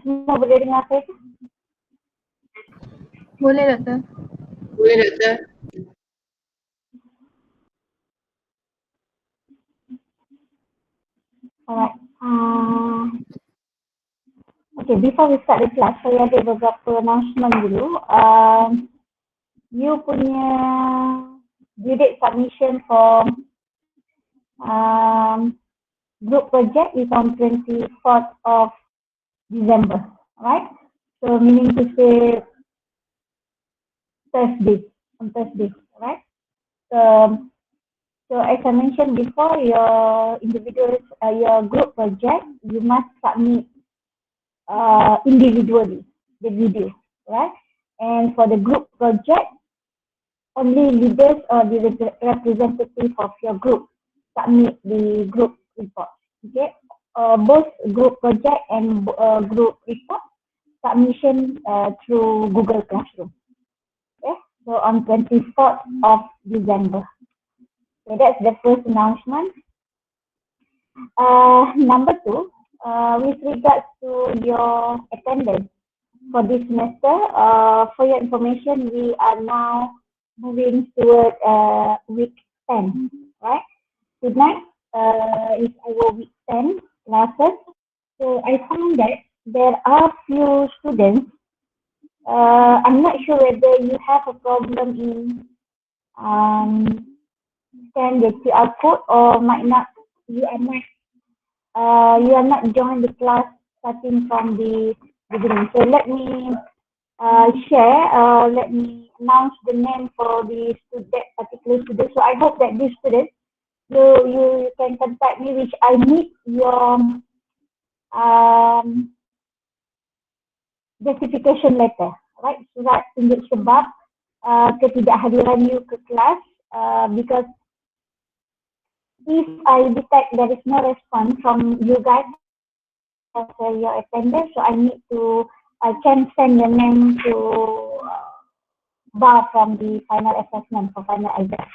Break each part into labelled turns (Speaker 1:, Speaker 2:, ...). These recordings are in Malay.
Speaker 1: Semua boleh dengar saya?
Speaker 2: Boleh doktor.
Speaker 3: Boleh doktor.
Speaker 1: Alright. Okay, before we start the class, saya ada beberapa announcement dulu. You punya due date submission for group project is on 24th of December, right? So meaning to say Thursday, on Thursday, right? So as I mentioned before, your individual, your group project, you must submit individually the video, right? And for the group project, only leaders or the representative of your group submit the group report. Okay, both group project and group report submission through Google Classroom. Okay, so on 24th of December. So that's the first announcement. Number two, with regards to your attendance for this semester, for your information, we are now moving toward week 10, right? Tonight is our week 10 classes. So I found that there are few students, I'm not sure whether you have a problem in scan the QR code or might not, you are not joining the class starting from the beginning. So let me share, let me announce the name for the particular student. So I hope that this student, you can contact me, which I need your justification letter, right? Surat tunjuk sebab ketidakhadiran you ke kelas, because if I detect there is no response from you guys as your attendance, so I need to, I can send your name to bar from the final assessment for final exam,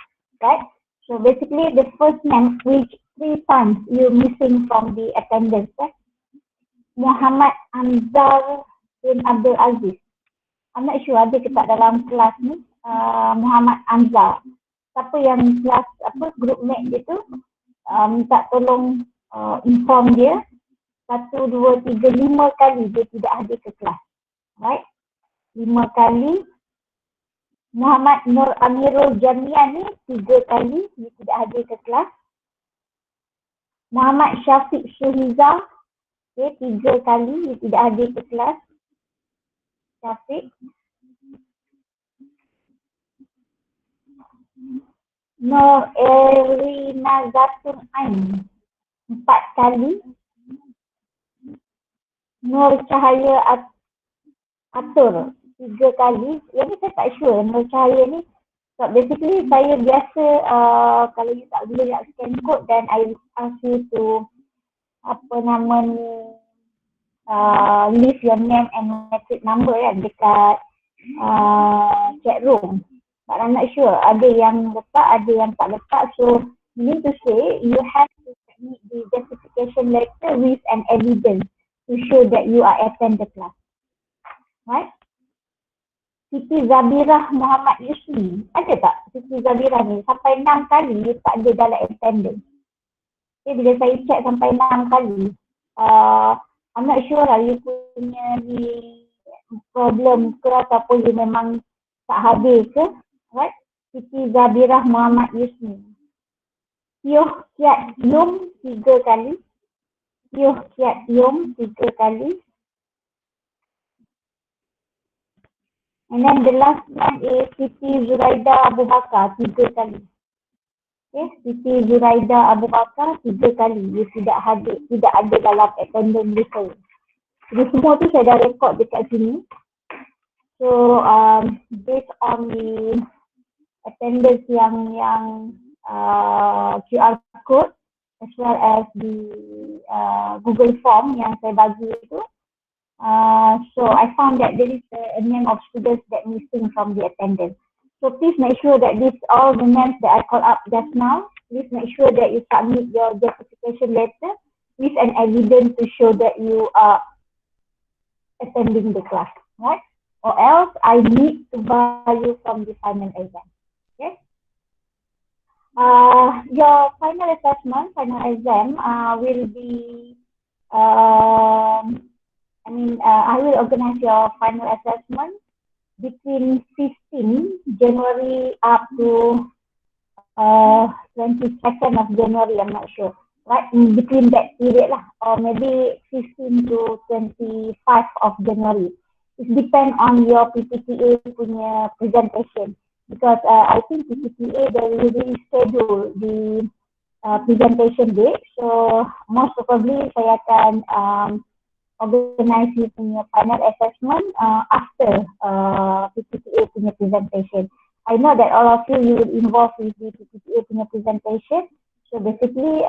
Speaker 1: right? So basically the first name which 3 times you missing from the attendance, right? Muhammad Amzal bin Abdul Aziz. I'm not sure ada ke tak dalam kelas ni, Muhammad Amzal. Siapa yang kelas, group mate dia tu, minta tolong inform dia 1, 2, 3, 5 kali dia tidak hadir ke kelas, right? 5 kali. Muhammad Nur Amirul Jamiah ni 3 kali dia tidak hadir ke kelas. Muhammad Syafiq Syuhiza, okay, 3 kali dia tidak hadir ke kelas. Syafiq. Nur Erina Zatun Ain 4 kali. Nur Cahaya Atur 3 kali. Yang ni saya tak sure Nur Cahaya ni. So basically saya biasa kalau you tak boleh nak scan code, then I ask you to leave your name and matric number dekat chat room. But I'm not sure, ada yang letak, ada yang tak letak. So meaning to say you have to submit the justification letter with an evidence to show that you are attend the class, right? Siti Zabirah Muhammad Yusni, ada tak Siti Zabirah ni? Sampai 6 kali dia tak ada dalam attendance. Okay, bila saya check sampai 6 kali, I'm not sure lah you punya ni problem ke ataupun you memang tak hadir ke, right? Siti Zabirah Muhammad Yusni. Tioh Kiat Yum 3 kali. Tioh Kiat Yum 3 kali. And then the last one is Siti Zuraida Abu Bakar 3 kali. Okay, Siti Zuraida Abu Bakar 3 kali dia tidak hadir, tidak ada dalam attendance list saya. Jadi semua tu saya dah record dekat sini. So based on the attendance yang QR code as well as the Google form yang saya bagi itu, so I found that there is a name of students that missing from the attendance. So please make sure that this all the names that I called up just now, please make sure that you submit your justification letter with an evidence to show that you are attending the class, right? Or else I need to buy you from the final exam. Okay. Your final assessment, final exam will be, I will organize your final assessment between 15 January up to 22nd of January, I'm not sure. Right, in between that period lah, or maybe 15 to 25 of January. It depends on your PPTA punya presentation. Because I think PPTA they will schedule the presentation date. So most probably saya akan organize you punya final assessment after PPTA punya presentation. I know that all of you will involve with the PPTA punya presentation. So basically,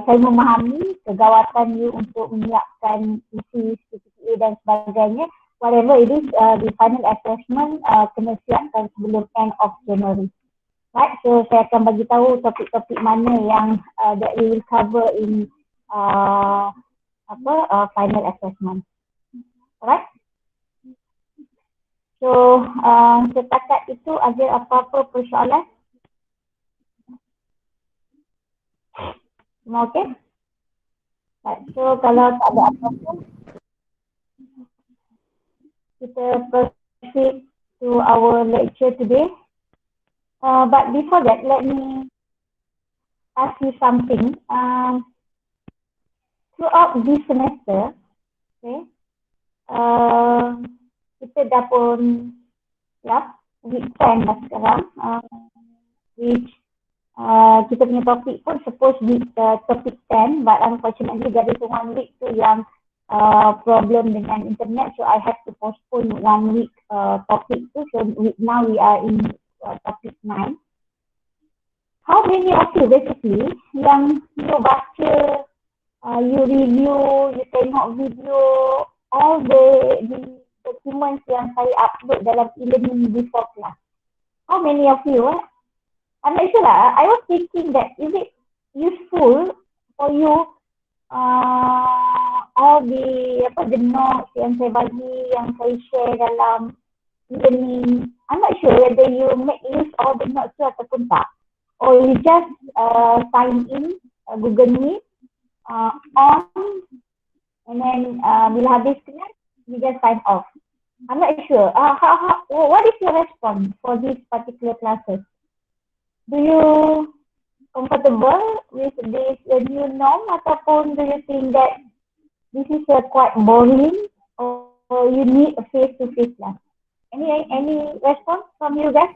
Speaker 1: saya memahami kegawatan you untuk menyiapkan isi PPTA dan sebagainya. Whatever it is, the final assessment kena siapkan sebelum end of January. Right, so saya akan bagi tahu topik-topik mana yang that we will cover in final assessment. Alright. So setakat itu ada apa-apa persoalan? Semua okey? Right. So kalau tak ada apa-apa, kita proceed to our lecture today. But before that, let me ask you something. Throughout this semester, okay, kita dah pun week 10 dah sekarang, which kita punya topik pun suppose week topik 10, but unfortunately there is 1 week tu yang problem dengan internet, so I have to postpone 1 week topik tu. So now we are in topic 9. How many of you basically yang you baca, you review, you tengok video, all the documents yang saya upload dalam e-learning before class? How many of you? I'm not sure lah. I was thinking that is it useful for you all the notes yang saya bagi, yang saya share dalam e-learning. I'm not sure whether you make use all the notes tu ataupun tak. Or you just sign in Google Meet on, and then bila habis kelas, you just sign off. I'm not sure. What is your response for these particular classes? Do you comfortable with this new norm, ataupun do you think that this is quite boring, or you need a face-to-face class? Any response from you guys?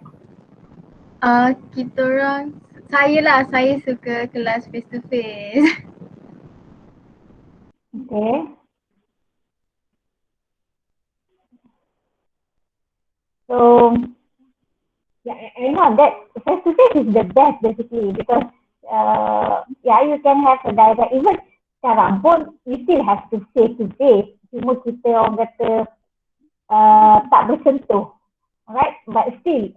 Speaker 2: Saya suka kelas face to face.
Speaker 1: Okay. So, yeah, I know that face to face is the best basically, because you can have a direct, even sekarang pun you still have to face, cuma kita orang kata tak bersentuh. Alright, but still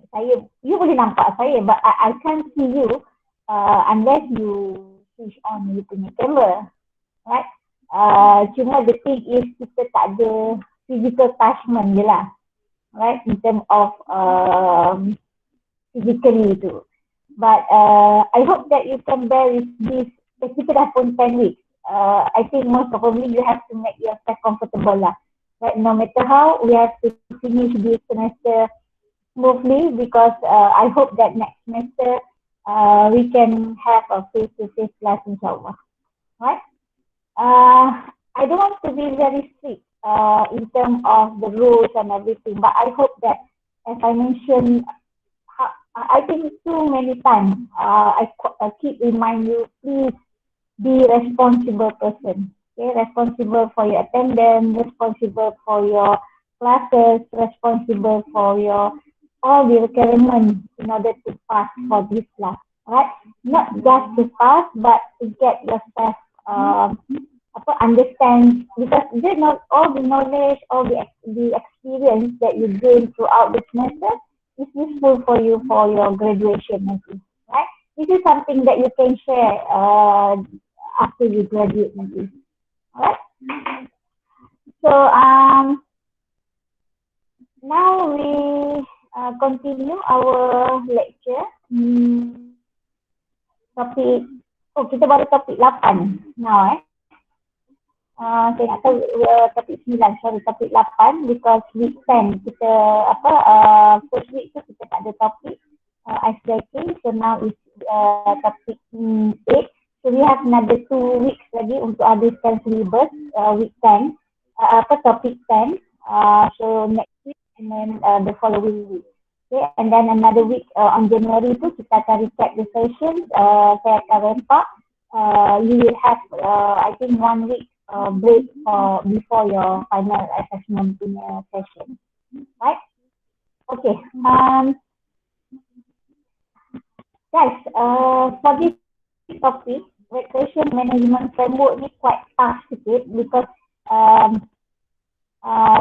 Speaker 1: you boleh nampak saya, but I can't see you unless you switch on you punya camera. Right? Cuma the thing is kita tak ada physical touchment je lah. Right, in terms of physically tu. But I hope that you can bear with this. Kita dah pun 10 weeks. I think most probably you have to make yourself comfortable lah. Right, no matter how, we have to finish this semester smoothly, because I hope that next semester we can have a face-to-face class, inshallah. Right? I don't want to be very strict in terms of the rules and everything, but I hope that, as I mentioned, I think too many times, I keep remind you, please be responsible person. Okay, responsible for your attendance, responsible for your classes, responsible for your all the requirements in order to pass for this class. Right? Not just to pass, but to get yourself understand, because all the knowledge, all the experience that you gain throughout the semester is useful for you for your graduation, maybe. Right? This is something that you can share after you graduate, maybe. Alright? So now we continue our lecture. Topik, kita baru topik 8 now saya nak tahu topik 9, topik 8 because week 10 kita first week tu kita tak ada topik ice breaking, so now is topik 8. So we have another 2 weeks lagi untuk habiskan syllabus week 10, topik 10, so next week and then the following week. Okay, and then another week on January tu kita akan recap the sessions, saya akan ramp up. You will have I think 1 week break before your final assessment punya session, right? Okay, guys, for this topic, recreation management framework ni quite tough sikit because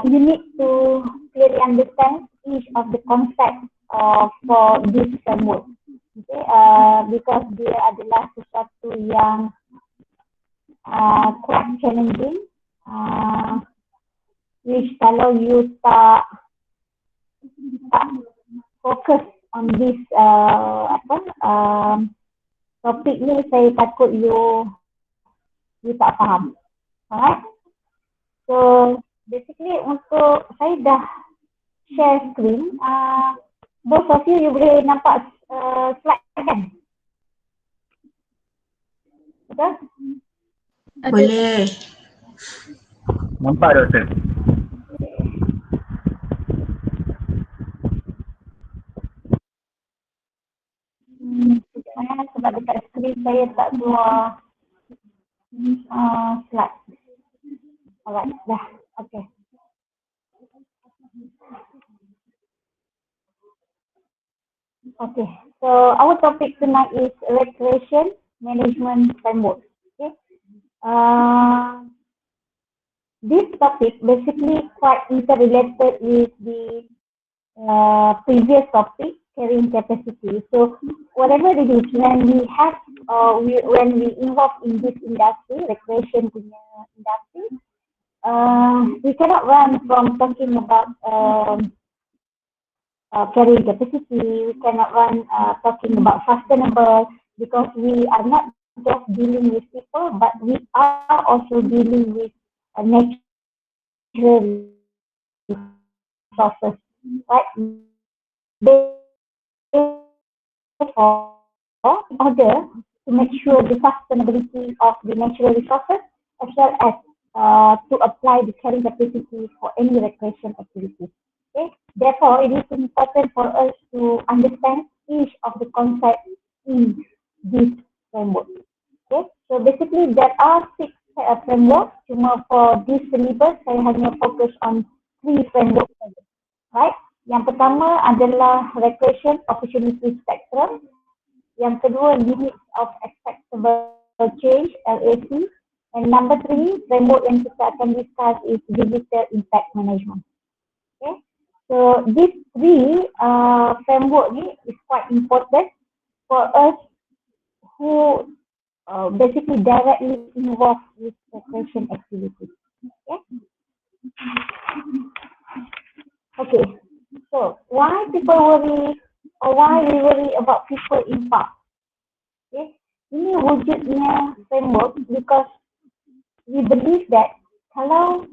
Speaker 1: you need to clearly understand each of the concepts for this framework. Okay, because dia adalah sesuatu yang quite challenging, which kalau you tak fokus on this topik ni, saya takut you tak faham. Alright, so basically untuk saya dah share screen, both of you boleh nampak slide kan? Betul?
Speaker 3: Boleh.
Speaker 4: Nampak doktor?
Speaker 1: Sebab dekat skrin saya tak keluar slide. Alright, dah. Okay. Okay, so our topic tonight is recreation management framework. Okay. This topic basically quite interrelated with the previous topic, carrying capacity. So whatever it is, when we have when we involve in this industry, recreation punya industry, we cannot run from talking about carrying capacity. We cannot run talking about sustainable, because we are not just dealing with people, but we are also dealing with natural resources, right? Therefore, in order to make sure the sustainability of the natural resources, as well as to apply the carrying capacity for any recreation activity. Okay? Therefore, it is important for us to understand each of the concepts in this framework. Okay? So basically, there are 6 frameworks. Cuma for this syllabus, saya hanya fokus on 3 frameworks. Right? Yang pertama adalah recreation opportunity spectrum. Yang kedua, limits of acceptable change, LAC. And number 3, framework yang kita akan discuss is visitor impact management. Okay? So these 3 framework ni is quite important for us who basically directly involved with recreation activities. Okay? Okay. So why people worry, or why we worry about people impact? Okay? Ini wujudnya framework because we believe that kalau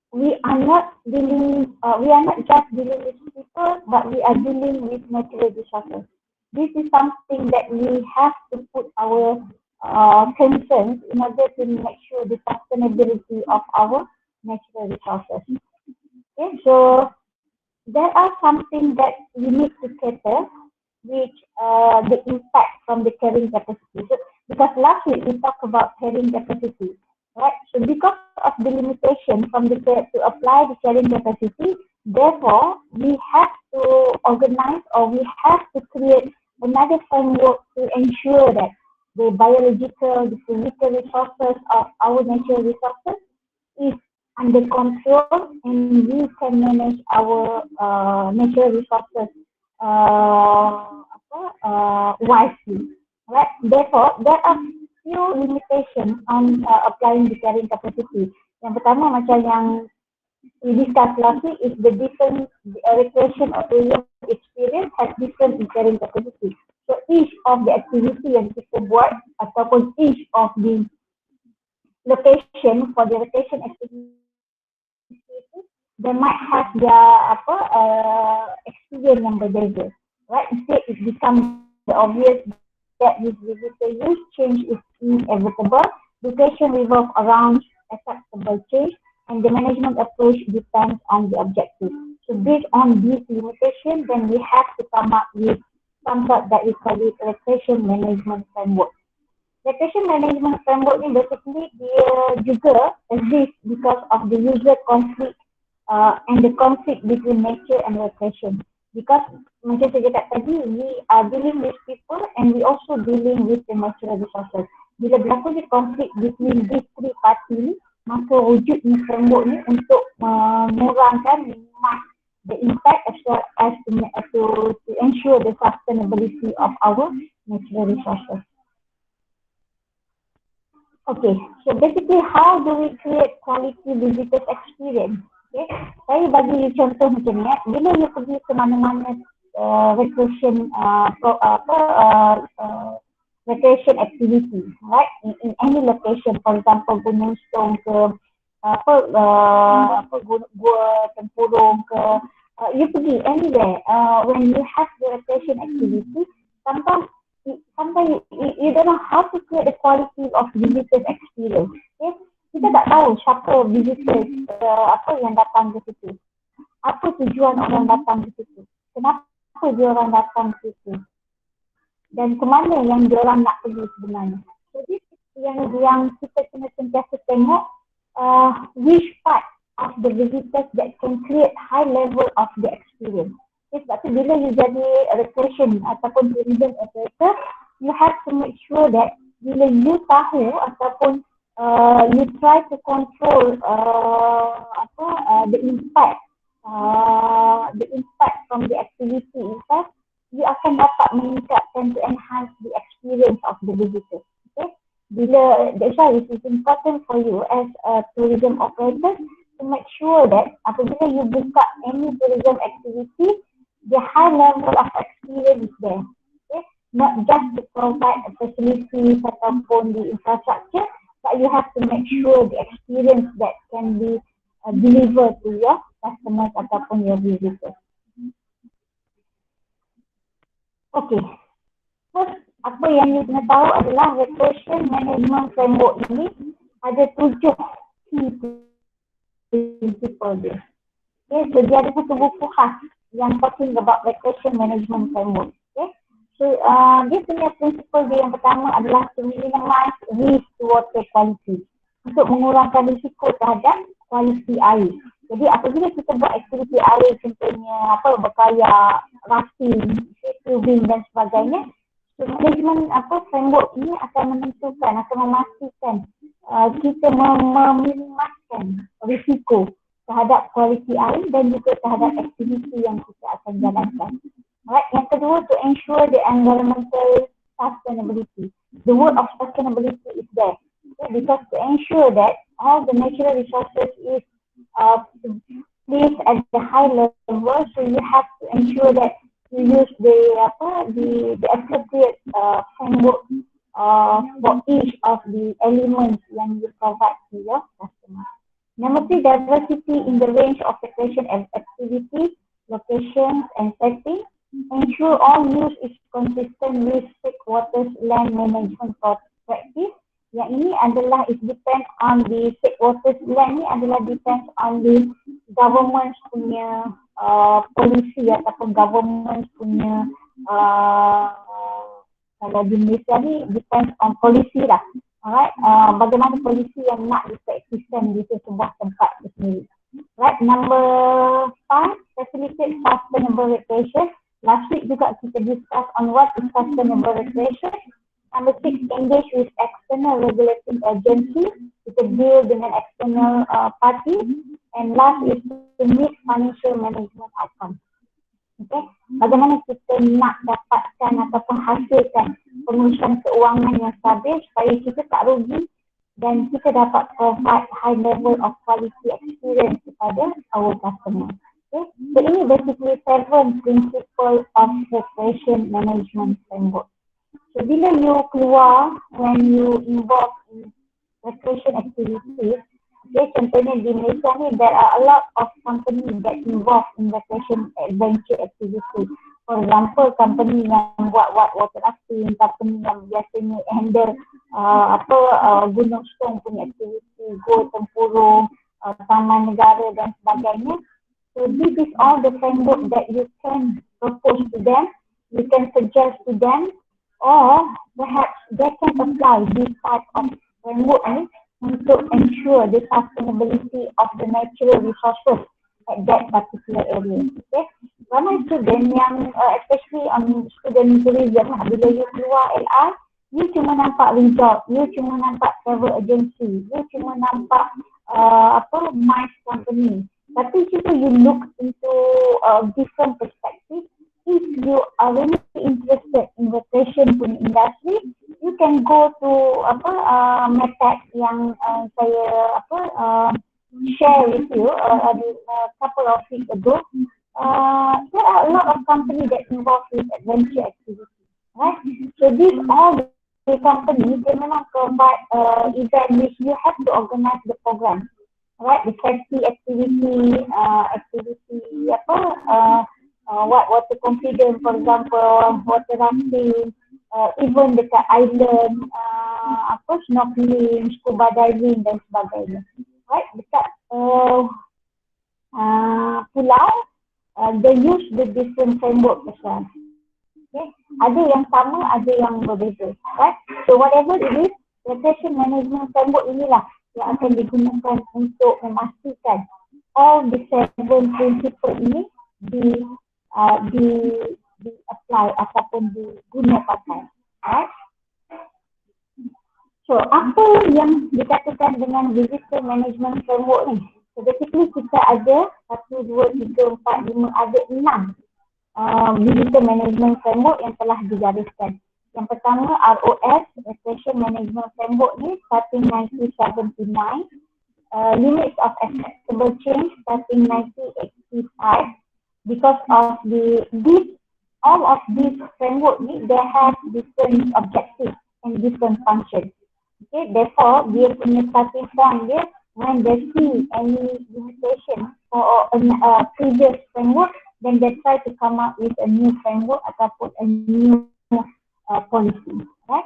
Speaker 1: we are not just dealing with people, but we are dealing with natural resources. This is something that we have to put our concerns in order to make sure the sustainability of our natural resources. Okay, so there are something that we need to cater, which the impact from the carrying capacity. So, because last week we talked about carrying capacity, right? So because of the limitation from the to apply the carrying capacity, therefore we have to organize, or we have to create another framework to ensure that the biological, the physical resources of our natural resources is under control, and we can manage our natural resources wisely. Right? Therefore, there are few limitations on applying the carrying capacity. Yang pertama macam yang we discussed last week is the different recreation or tourism experience has different inherent capacity. So each of the activity yang kita buat ataupun each of the location for the recreation activity, they might have their experience yang berbeza. Right? Instead it becomes obvious that this visitor use change is inevitable. Education revolves around acceptable change and the management approach depends on the objective. So based on this limitation, then we have to come up with something that we call it recreation management framework. Recreation management framework ni basically dia juga exist because of the user conflict and the conflict between nature and recreation. Because macam saya cakap tadi, we are dealing with people and we also dealing with the natural resources. Bila berlaku di konflik between these three party, maka wujudnya framework ni untuk mengurangkan the impact as well as to ensure the sustainability of our natural resources. Okay, so basically how do we create quality visitors experience? Okay, saya bagi contoh macam ni. Bila you pergi ke mana-mana recreation recreation activity, right? In any location, for example, Gunung Stong ke gua Tempurung ke, you pergi anywhere. When you have the recreation activity, sometimes you don't know how to create the quality of visitors experience. Okay? Kita tak tahu siapa visitors apa yang datang ke situ. Apa tujuan orang datang ke situ. Kenapa dia orang datang ke situ. Dan ke mana yang dia orang nak pergi sebenarnya. Jadi yang kita kena sentiasa tengok which part of the visitors that can create high level of the experience. Sebab tu bila you jadi recreation ataupun tourism operator, you have to make sure that bila you tahu ataupun you try to control the impact from the activity itself, you akan dapat meningkatkan to enhance the experience of the visitors. Okay? That's why it is important for you as a tourism operator to make sure that apabila you buka any tourism activity, the high level of experience is there. Okay? Not just to provide a facility ataupun the infrastructure, but you have to make sure the experience that can be delivered to your customers ataupun your visitors. Okay. First, apa yang you kena tahu adalah recreation management framework ini ada 7 key principle dia. Okay, so dia ada satu buku khas yang talking about recreation management framework. Okay. So, dia punya prinsipal dia yang pertama adalah to minimize risk to water quality. Untuk mengurangkan risiko terhadap kualiti air. Jadi apabila kita buat aktiviti air contohnya berkayak, rafting, tubing dan sebagainya, so management framework ini akan menentukan, akan memastikan kita meminimaliskan risiko terhadap kualiti air dan juga terhadap aktiviti yang kita akan jalankan. Right. Yang kedua, to ensure the environmental sustainability. The word of sustainability is there. Okay, because to ensure that all the natural resources is placed at the high level, so you have to ensure that you use the appropriate framework for each of the elements yang you provide to your customer. Number 3, diversity in the range of recreation activities, locations and settings. Ensure all use is consistent with stakeholders land management practice. Yang ini adalah it depend on the stakeholders land ni adalah depends on the government punya polisi ataupun government punya kalau di Malaysia ni depends on polisi lah. Alright, bagaimana polisi yang nak dipraktiskan di sebuah tempat tersendiri. Right, number 5, facilitate sustainable recreation. Last week juga kita discuss on what is sustainable recreation. Number 6, engage with external regulating agency. Kita deal dengan external party. And last is to meet financial management outcome. Okay, bagaimana kita nak dapatkan ataupun hasilkan pengurusan keuangan yang stabil supaya kita tak rugi dan kita dapat provide high level of quality experience kepada our customer. Okay. So ini basically 7 principle of recreation management framework. So bila you keluar, when you involve in recreation activities, okay, contohnya di Malaysia ni, there are a lot of companies that involved in recreation adventure activity. For example, company yang buat water rafting, company yang biasanya handle Gunung Stong punya aktiviti, go tempurung, taman negara dan sebagainya. So this is all the framework that you can propose to them, you can suggest to them, or perhaps they can apply this type of framework ni untuk ensure the sustainability of the natural resources at that particular area. Okay. Ramai student yang especially on student tourism, bila you keluar LR, you cuma nampak resort, you cuma nampak travel agency, you cuma nampak MICE company. Tapi jika you look into different perspective, if you are really interested in recreation punya industry, you can go to method yang saya share with you a couple of weeks ago. There are a lot of companies that involved with adventure activity, right? So these all the companies, they memang provide event which you have to organize the program, right? The safety activity, water confidence, for example, water rafting, even dekat island, snorkeling, scuba diving dan sebagainya, right? Dekat pulau, they use the different framework as well. Okay. Ada yang sama, ada yang berbeza, right? So whatever it is, recreation management framework inilah yang akan digunakan untuk memastikan all the 7 principle ini di apply ataupun diguna pakai, right? So apa yang dikatakan dengan visitor management framework ni? So basically kita ada 1, 2, 3, 4, 5, ada 6 visitor management framework yang telah digariskan. Yang pertama ROS, Recreation Management Framework ni starting 1979, Limits of Acceptable Change starting 1985. Because of all of these framework ni, they have different objectives and different functions. Okay, therefore dia punya starting point dia, when they see any limitation for a previous framework, then they try to come up with a new framework ataupun a new policy, right?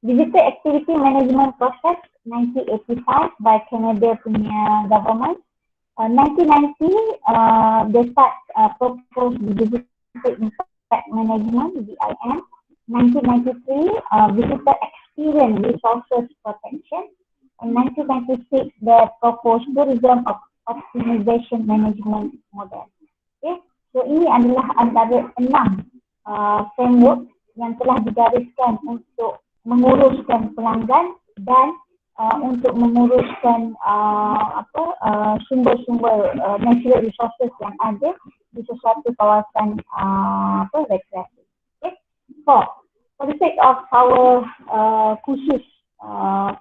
Speaker 1: Visitor Activity Management Process 1985 by Canada punya government. 1990 they start propose the Visitor Impact Management (VIM). 1993 Visitor Experience Resources Protection. In 1996 they propose Tourism Optimization Management Model. Okay, so ini adalah antara 6 framework yang telah digariskan untuk menguruskan pelanggan dan untuk menguruskan sumber-sumber natural resources yang ada di sesuatu kawasan rekreasi. Okay, for the sake of our khusus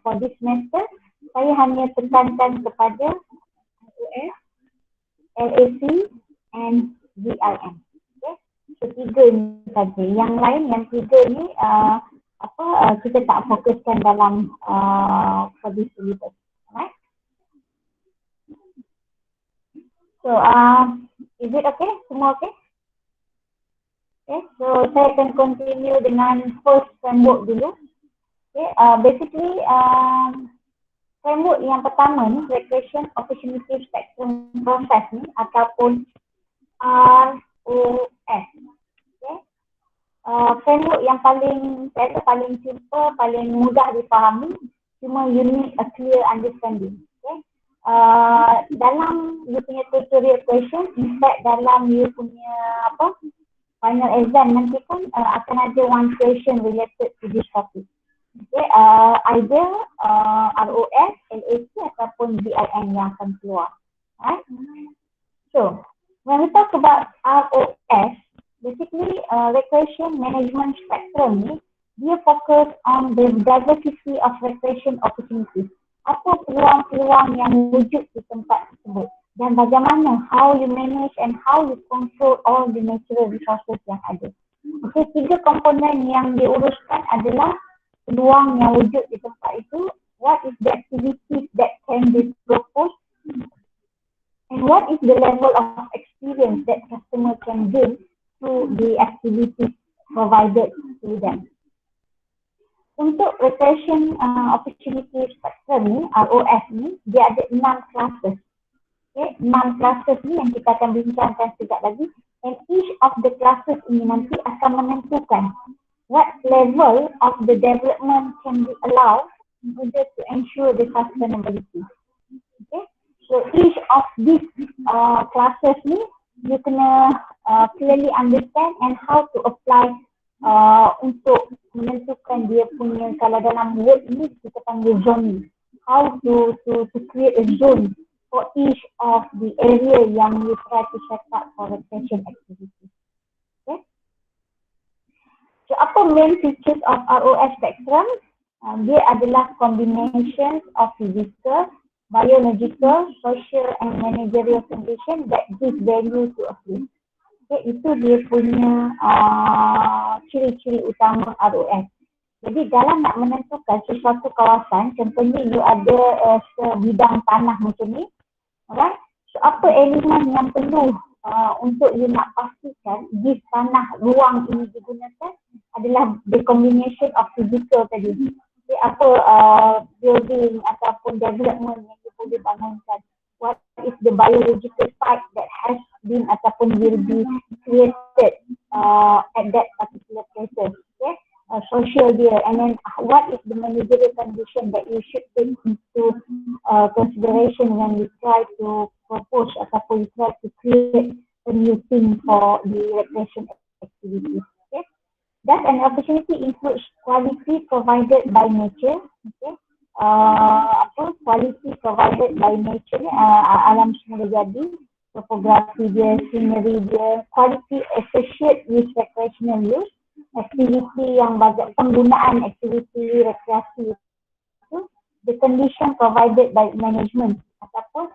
Speaker 1: for this semester, saya hanya tekankan kepada ROS, LAC and VIM. Okay, so 3 ni saja. Yang lain, yang 3 ni kita tak fokuskan dalam for this syllabus. Alright. So is it okay? Semua okay? Okay, so saya akan continue dengan first framework dulu. Okay, basically framework yang pertama ni, Recreation Opportunity Spectrum Process ni ataupun ROS. Okay. Framework yang paling simple, paling mudah dipahami, cuma you need a clear understanding. Okay. Dalam you punya tutorial question, in fact dalam you punya final exam nanti pun akan ada one question related to this topic. Okay, either ROS, LAC ataupun VIM yang akan keluar. Right? So, when we talk about ROS, basically recreation management spectrum ni, dia fokus on the diversity of recreation opportunities. Apa peluang-peluang yang wujud di tempat tersebut dan bagaimana how you manage and how you control all the natural resources yang ada. Okey, 3 komponen yang diuruskan adalah peluang yang wujud di tempat itu, what is the activities that can be proposed, and what is the level of experience that customer can gain through the activities provided to them. Untuk recreation opportunity spectrum ni, ROS ni, dia ada 6 classes. Okay, 6 classes ni yang kita akan bincangkan sekejap lagi, and each of the classes ini nanti akan menentukan what level of the development can be allowed in order to ensure the sustainability. Okay, so each of these classes ni you kena clearly understand and how to apply untuk menentukan dia punya, kalau dalam word ni kita panggil zoning, how to create a zone for each of the area yang you try to set up for recreation activity. Okay, so apa main features of ROS spectrum? Dia adalah combination of physical, biological, social and managerial condition that give value to a place. Okay, itu dia punya ciri-ciri utama ROS. Jadi dalam nak menentukan sesuatu kawasan, contohnya you ada sebidang tanah macam ni, alright? So apa elemen yang perlu untuk you nak pastikan di tanah ruang ini digunakan adalah the combination of physical tadi. Okay, apa building ataupun development yang you boleh bangunkan. What is the biological site that has been ataupun will be created at that particular places. Okay, social dia, and then what is the managerial condition that you should take into consideration when you try to propose ataupun you try to create a new thing for the recreation activity. Okay, that an opportunity includes quality provided by nature. Okay, quality provided by nature, alam semula jadi, topografi dia, scenery dia, quality associated with recreational use, aktiviti yang banyak penggunaan aktiviti rekreasi itu, the condition provided by management ataupun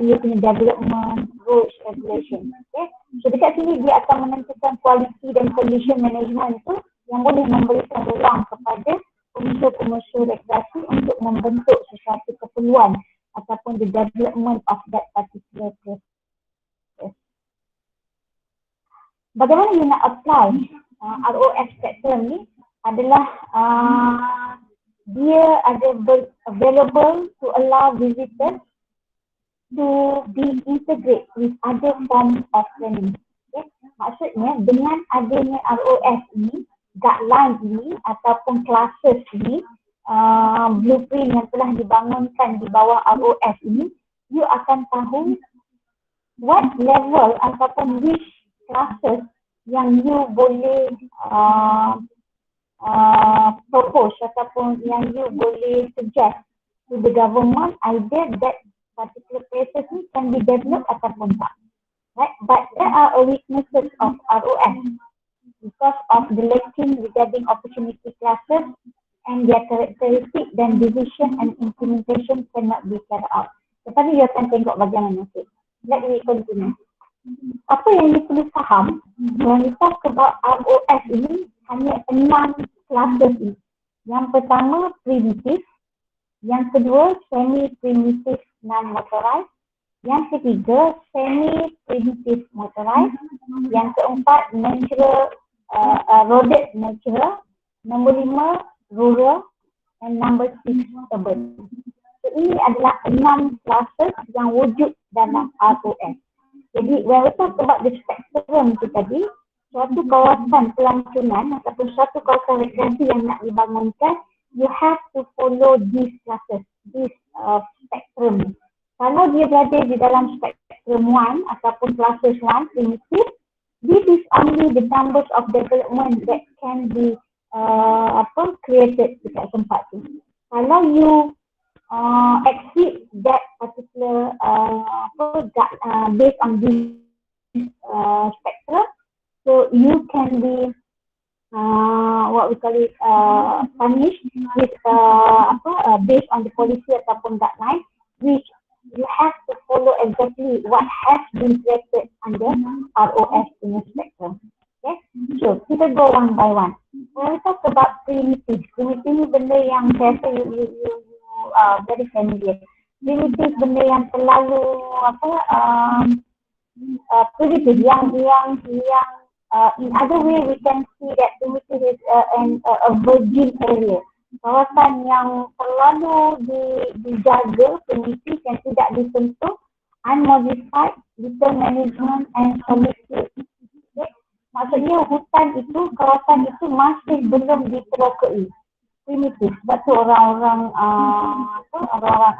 Speaker 1: ia punya development, rules, regulation. Okay, so dekat sini dia akan menentukan quality dan condition management itu yang boleh memberikan ruang kepada pengusaha-pengusaha rekreasi untuk membentuk sesuatu keperluan ataupun the development of that particular process. Bagaimana you nak apply ROS spectrum ni adalah dia ada available to allow visitors to be integrate with other forms of learning. Okay? Maksudnya dengan adanya ROS ini, guideline ini ataupun classes ini, blueprint yang telah dibangunkan di bawah ROS ini, you akan tahu what level ataupun which classes yang you boleh propose ataupun yang you boleh suggest to the government, either that particular places ni can be developed ataupun tak. Right? But there are weaknesses of ROS because of the lacking regarding opportunity classes and their characteristic, then decision and implementation cannot be carried out. Tetapi you akan tengok bagaimana. Okay. Let me continue. Apa yang you perlu faham, when we talk about ROS ini, hanya 6 classes ini. Yang pertama, primitive. Yang kedua, semi-primitive non-motorized. Yang ketiga, semi-primitive motorized. Yang keempat, natural, roaded natural. Nombor 5, rural. And number 6, urban. So ini adalah 6 classes yang wujud dalam ROS. Jadi, when we talk about the spectrum tu tadi, suatu kawasan pelancongan ataupun suatu kawasan rekreasi yang nak dibangunkan, you have to follow these classes, this spectrum. Kalau dia berada di dalam spectrum 1 ataupun classes 1, primitive, this is only the numbers of development that can be created dekat tempat tu. Kalau you exceed that particular based on this spectrum, so you can be what we call it, punished with based on the policy ataupun guideline, which you have to follow exactly what has been created under ROS punya spectrum. Okay, so kita go one by one. When we talk about primitive ni benda yang saya rasa you very familiar. Primitive benda yang terlalu primitive yang in other way we can see that primitive is a virgin area. Kawasan yang terlalu dijaga, primitif yang tidak disentuh, unmodified, little management and solitude. Okay? Maksudnya hutan itu, kawasan itu masih belum diterokai. Primitif. Sebab tu orang-orang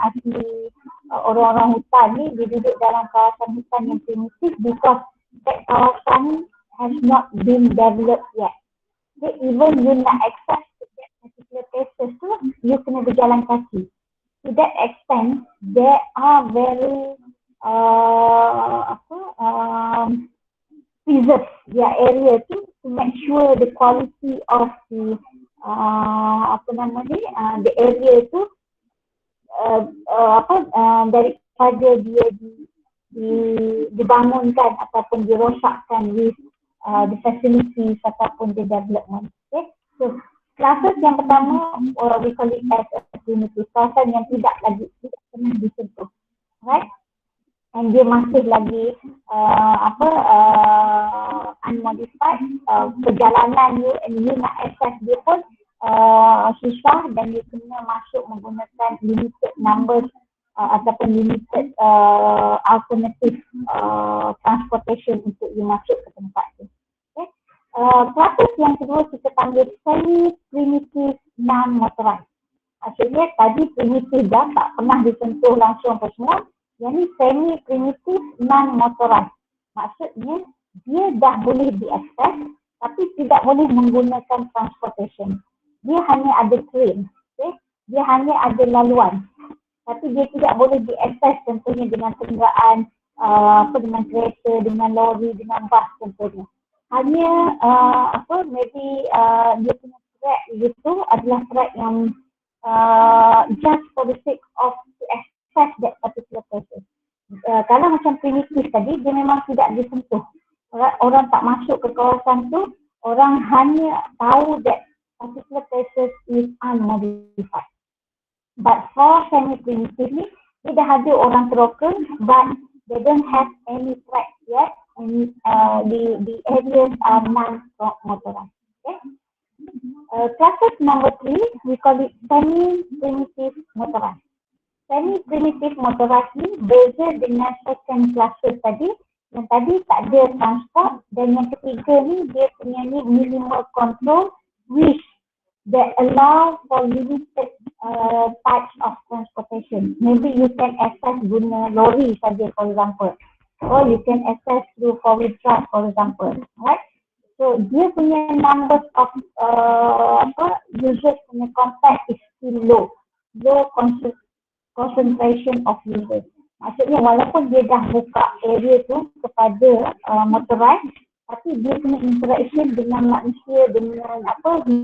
Speaker 1: asli, orang-orang hutan ni dia duduk dalam kawasan hutan yang primitif because that kawasan has not been developed yet. Okay? Even you nak access to that particular places tu, you kena berjalan kaki. To that extent, there are very preserve their area to make sure the quality of the the area tu daripada dia dibangunkan ataupun dirosakkan with the facilities ataupun the development. Okay, so classes yang pertama we call it as a primitive, kawasan yang tidak pernah disentuh, right? And dia masih lagi unmodified, perjalanan you nak access dia pun susah dan you kena masuk menggunakan limited numbers ataupun limited alternative transportation untuk you masuk ke tempat tu. Okay. Classes yang kedua kita panggil semi-primitive non-motorized. Maksudnya tadi primitif dah tak pernah disentuh langsung apa semua. Yang ni semi-primitive non-motorized. Maksudnya dia dah boleh diakses tapi tidak boleh menggunakan transportation. Dia hanya ada train, okay? Dia hanya ada laluan. Tapi dia tidak boleh diakses contohnya dengan kenderaan, dengan kereta, dengan lori, dengan bas contohnya. Hanya maybe dia punya track itu adalah track yang just for the sake of to access that particular places. Kalau macam primitif tadi, dia memang tidak disentuh. Orang tak masuk ke kawasan tu, orang hanya tahu that particular places is unmodified. But for semi-primitive ni, dia dah ada orang teroka, but they don't have any track yet, and the areas are non-motorized. Okay? Classes number 3, we call it semi-primitive motorized. Semi-primitive motorized ni beza dengan second classes tadi. Yang tadi tak ada transport, dan yang ketiga ni dia punya ni minimal control which that allow for limited types of transportation. Maybe you can access guna lorry saja for example, or you can access through four-wheel drive for example, right? So dia punya numbers of users punya contact is still low concentration of users. Maksudnya walaupun dia dah buka area tu kepada motorized, tapi dia punya interaction dengan manusia, dengan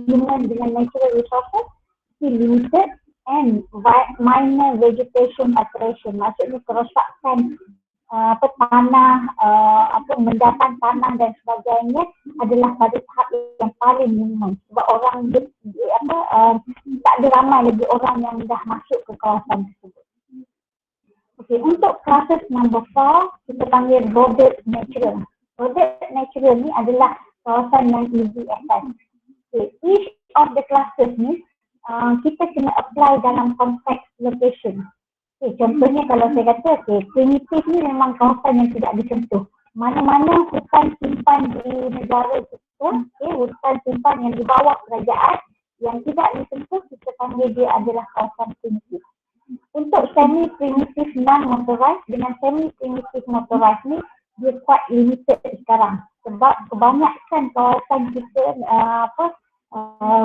Speaker 1: human, dengan natural resources still limited and minor vegetation alteration. Maksudnya kerosakan tanah, mendapan tanah dan sebagainya adalah pada tahap yang paling minimum. Sebab orang tak ada ramai lagi orang yang dah masuk ke kawasan tersebut. Okay, untuk classes number 4, kita panggil bordered natural. Bordered natural ni adalah kawasan yang easy access. Okay, each of the classes ni kita kena apply dalam konteks location. Okay, contohnya kalau saya kata, primitif ni memang kawasan yang tidak disentuh. Mana-mana hutan simpan di negara kita, hutan simpan yang di bawah kerajaan yang tidak disentuh, kita panggil dia adalah kawasan primitif. Untuk semi-primitive non-motorized dengan semi-primitive motorized ni, dia quite limited sekarang. Sebab kebanyakan kawasan kita,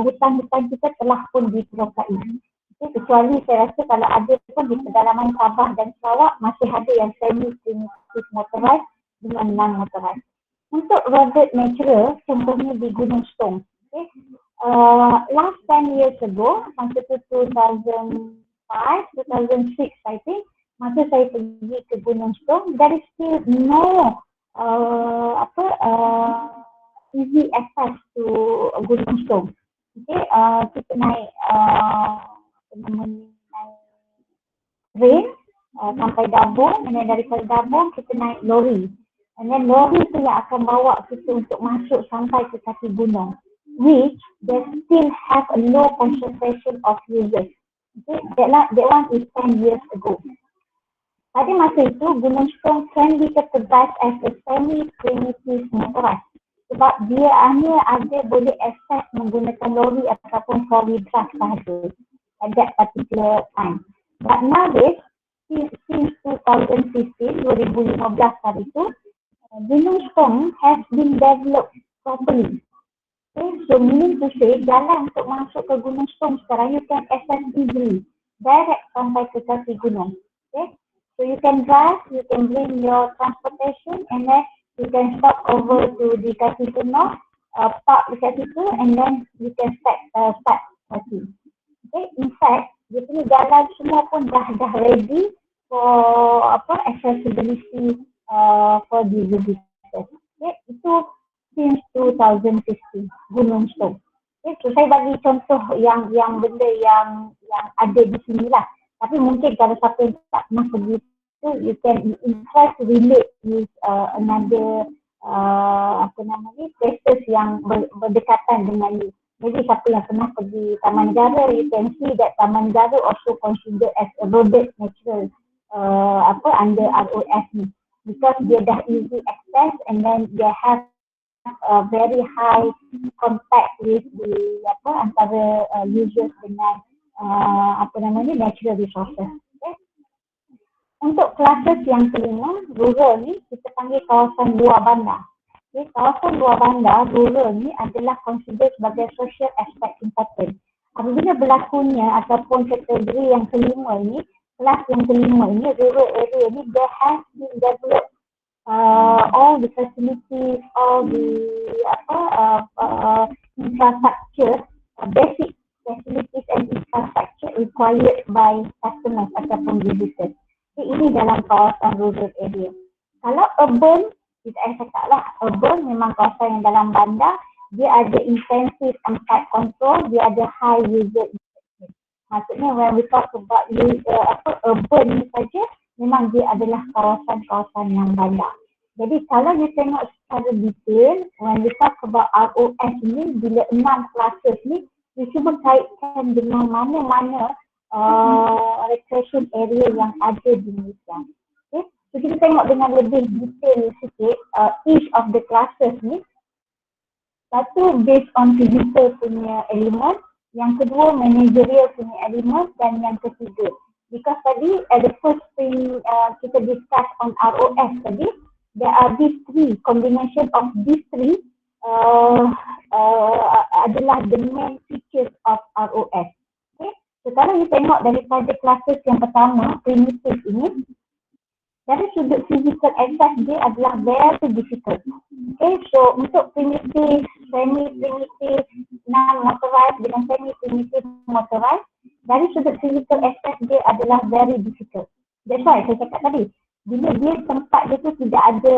Speaker 1: hutan-hutan kita telah pun diterokai. Kecuali saya rasa kalau ada pun di pedalaman Sabah dan Sarawak masih ada yang semi-primitive motorized dengan non-motorized. Untuk bordered natural, contohnya di Gunung Stong. last 10 years ago, masa tu 2005, 2006 I think, masa saya pergi ke Gunung Stong, there is still no easy access to Gunung Stong. Okay, kita naik naik train sampai Dabung, dan daripada Dabung kita naik lori. And then lori tu yang akan bawa kita untuk masuk sampai ke kaki gunung, which they still have a low concentration of users. Okay, that one is 10 years ago. Pada masa itu, Gunung Stong can be categorized as a semi-primitive motorized. Sebab dia hanya ada boleh akses menggunakan lori ataupun four-wheel drive sahaja at that particular time. But nowadays, since 2015 hari itu, Gunung Stong has been developed properly. Okay, so meaning to say, jalan untuk masuk ke Gunung Stong sekarang, you can access easily, direct sampai ke kaki gunung. Okay, so you can drive, you can bring your transportation, and then you can stop over to the kaki gunung, park dekat situ, and then you can start kaki. Okay, in fact, dia punya jalan semua pun dah ready for accessibility for the visitors. Okay, itu since 2015 Gunung Stong. Okay, so saya bagi contoh yang benda yang ada di sini lah. Tapi mungkin kalau siapa yang tak pernah pergi tu, you can try to relate with another places yang berdekatan dengan you. Jadi siapa yang pernah pergi Taman Negara, you can see that Taman Negara also considered as a roaded natural under ROS ni, because dia dah easy access and then they have a very high contact with the antara users dengan natural resources. Okay. Untuk classes yang kelima, rural ni kita panggil kawasan luar bandar. Okay, kawasan luar bandar, rural ni adalah considered sebagai social aspect important. Apabila berlakunya ataupun kategori yang kelima ini, kelas yang kelima ini, rural area ni, they have been developed all the facilities, all the infrastructure, basic facilities and infrastructure required by customers ataupun visitors. Okay, ini dalam kawasan rural area. Kalau urban, saya cakap lah, urban memang kawasan yang dalam bandar, dia ada intensive and tight control, dia ada high user interaction. Maksudnya when we talk about urban ni saja, memang dia adalah kawasan-kawasan yang bandar. Jadi kalau you tengok secara detail, when we talk about ROS ni, bila 6 classes ni, you cuba kaitkan dengan mana-mana recreation area yang ada di Malaysia. Okay? So kita tengok dengan lebih detail sikit, each of the classes ni. Satu based on physical punya element, yang kedua managerial punya element, dan yang ketiga. Because tadi at the first thing kita discuss on ROS tadi, there are these three, combination of these three adalah the main features of ROS. Okay? So kalau you tengok daripada classes yang pertama, primitive ini, dari sudut physical access dia adalah very difficult. Okay, so untuk primitive, semi-primitive, non-motorized dengan semi-primitive motorized, dari sudut physical access dia adalah very difficult. That's why saya cakap tadi, bila dia tempat dia tu tidak ada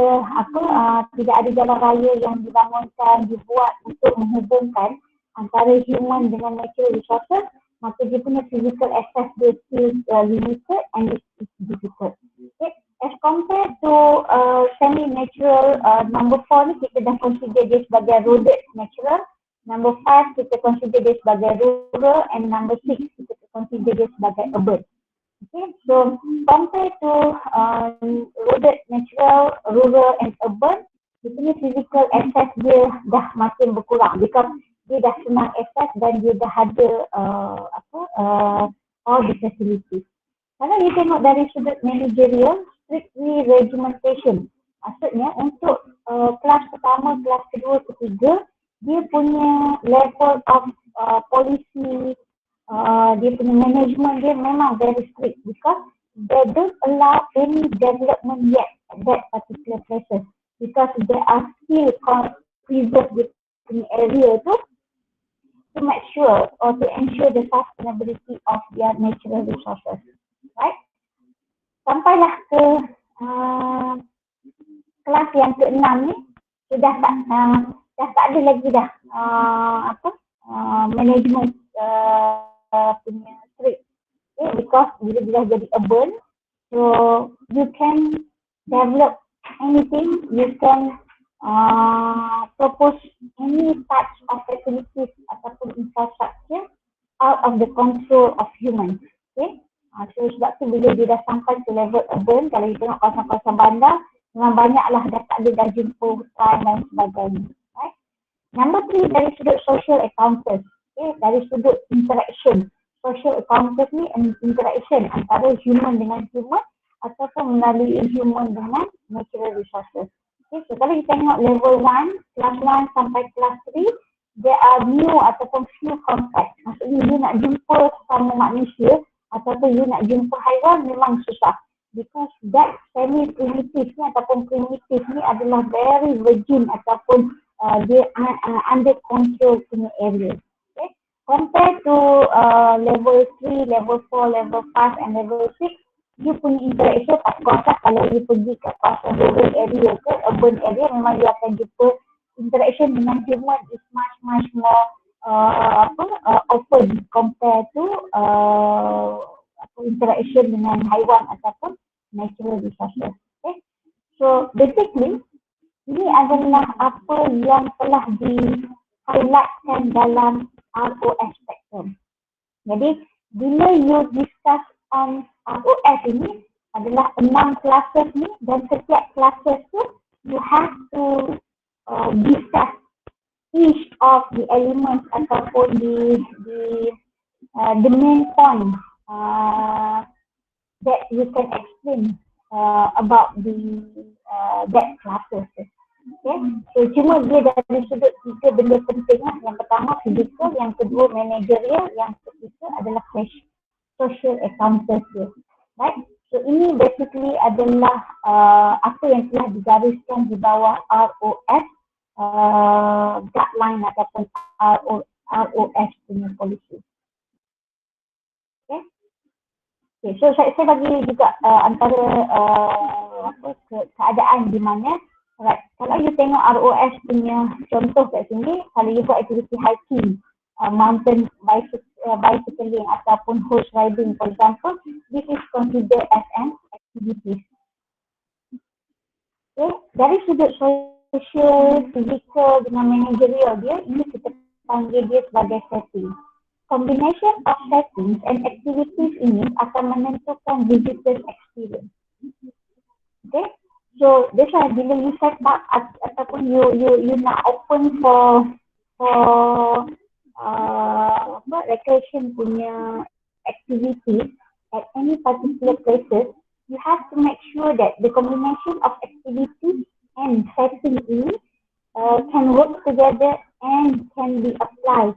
Speaker 1: tidak ada jalan raya yang dibangunkan, dibuat untuk menghubungkan antara human dengan natural resources, maka dia punya physical access dia still limited and it's difficult. Okay. As compared to semi-natural, number 4 ni kita dah consider dia sebagai roaded natural, number 5 kita consider dia sebagai rural, and number 6 kita consider dia sebagai urban. Okay, so compared to roaded natural, rural and urban, dia punya physical access dia dah makin berkurang because dia dah senang access dan dia dah ada all the facilities. Kalau you tengok dari sudut managerial, strictly regimentation. Maksudnya untuk kelas pertama, kelas kedua, ketiga, dia punya level of policy, dia punya management dia memang very strict because they don't allow any development yet at that particular places because they are still preserved di area tu to make sure or to ensure the sustainability of their natural resources. Right? Sampailah ke kelas yang ke-6 ni, sudah tak ada lagi dah management punya trait. Okay? Because bila dah jadi urban, so you can develop anything, you can propose any types of facilities ataupun infrastructure out of the control of humans. Okay? So sebab tu bila dia dah sampai ke level urban, kalau kita tengok kawasan-kawasan bandar, memang banyaklah dah tak ada dah jumpa hutan dan sebagainya. Right? Number 3, dari sudut social encounters. Okay? Dari sudut interaction. Social encounters ni interaction antara human dengan human ataupun melalui human dengan natural resources. Okay, so kalau kita tengok level 1, class 1 sampai class 3, there are new ataupun few contact. Maksudnya you nak jumpa sama manusia ataupun you nak jumpa haiwan memang susah. Because that semi-primitive ni ataupun primitive ni adalah very virgin ataupun dia under control punya area. Okay, compared to level 3, level 4, level 5 and level 6, you punya interaction of course lah, kalau you pergi ke kawasan rural area ke urban area, memang you akan jumpa interaction dengan human is much more open compared to interaction dengan haiwan ataupun natural resources. Okay? So basically ini adalah apa yang telah di-highlightkan dalam ROS spectrum. Jadi bila you discuss on ROS ini adalah 6 classes ni, dan setiap classes tu you have to discuss each of the elements ataupun the main point that you can explain about that classes. Okay, so cuma dia dari sudut 3 benda penting lah. Yang pertama physical, yang kedua managerial, yang ketiga adalah social encounters dia. Right? So ini basically adalah apa yang telah digariskan di bawah ROS guideline ataupun ROS punya policy. Okay? Okay, so saya bagi juga antara keadaan di mana, right, kalau you tengok ROS punya contoh kat sini, kalau you buat aktiviti hiking, mountain bicycling ataupun horse riding for example, this is considered as an activity. Okay, dari sudut social, physical dengan managerial dia, ini kita panggil dia sebagai setting. Combination of settings and activities ini akan menentukan visitors experience. Okay, so that's why bila you set up ataupun you nak open for recreation punya activity at any particular places, you have to make sure that the combination of activity and setting ini can work together and can be applied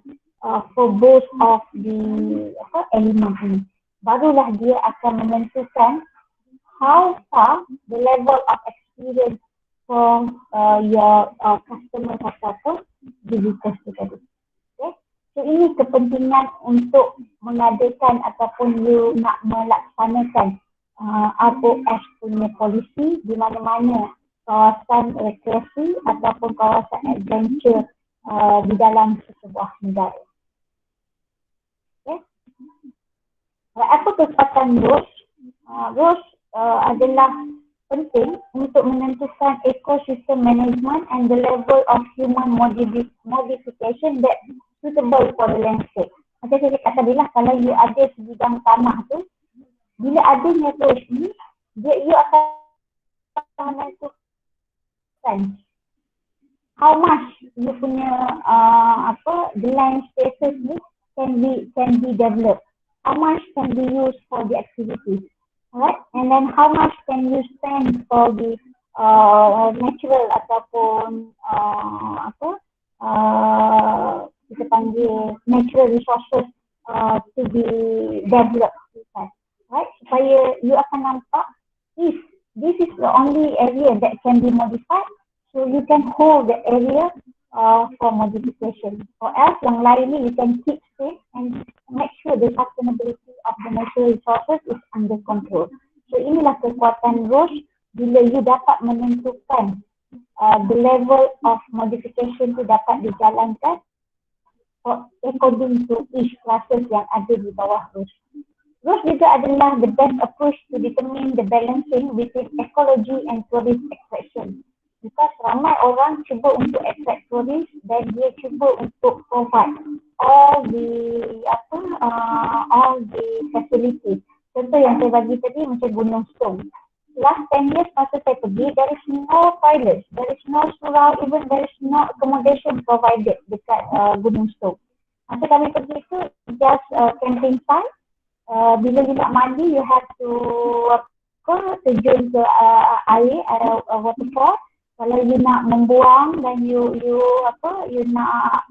Speaker 1: for both of the element ini. Barulah dia akan menentukan how far the level of experience for your customers ataupun visitors together. Okay? So ini kepentingan untuk mengadakan ataupun you nak melaksanakan ROS punya polisi di mana-mana kawasan rekreasi ataupun kawasan adventure di dalam sebuah negara. Okay? Apa kekuatan ROS? ROS adalah penting untuk menentukan ecosystem management and the level of human modification that suitable for the landscape. Macam saya kata tadi lah, kalau you ada sebidang tanah tu, bila adanya ROS ni, you akan menentukan how much you punya the land spaces ni can be developed, how much can be used for the activities. Alright, and then how much can you spend for the natural ataupun kita panggil natural resources to be developed, right? Supaya you akan nampak if this is the only area that can be modified, so you can hold the area for modification. Or else yang lain ni you can keep safe and make sure the sustainability of the natural resources is under control. So inilah kekuatan Roche bila you dapat menentukan the level of modification tu dapat dijalankan according to each classes yang ada di bawah Roche. Roche juga adalah the best approach to determine the balancing between ecology and tourist attraction. Because ramai orang cuba untuk attract tourist dan dia cuba untuk provide all the facilities. Contoh yang saya bagi tadi macam Gunung Stong. Last 10 years masa saya pergi, there is no toilets, there is no surau, even there is no accommodation provided dekat Gunung Stong. Masa kami pergi tu, just camping site. Bila you nak mandi, you have to terjun ke air, waterfall. Kalau you nak membuang dan you nak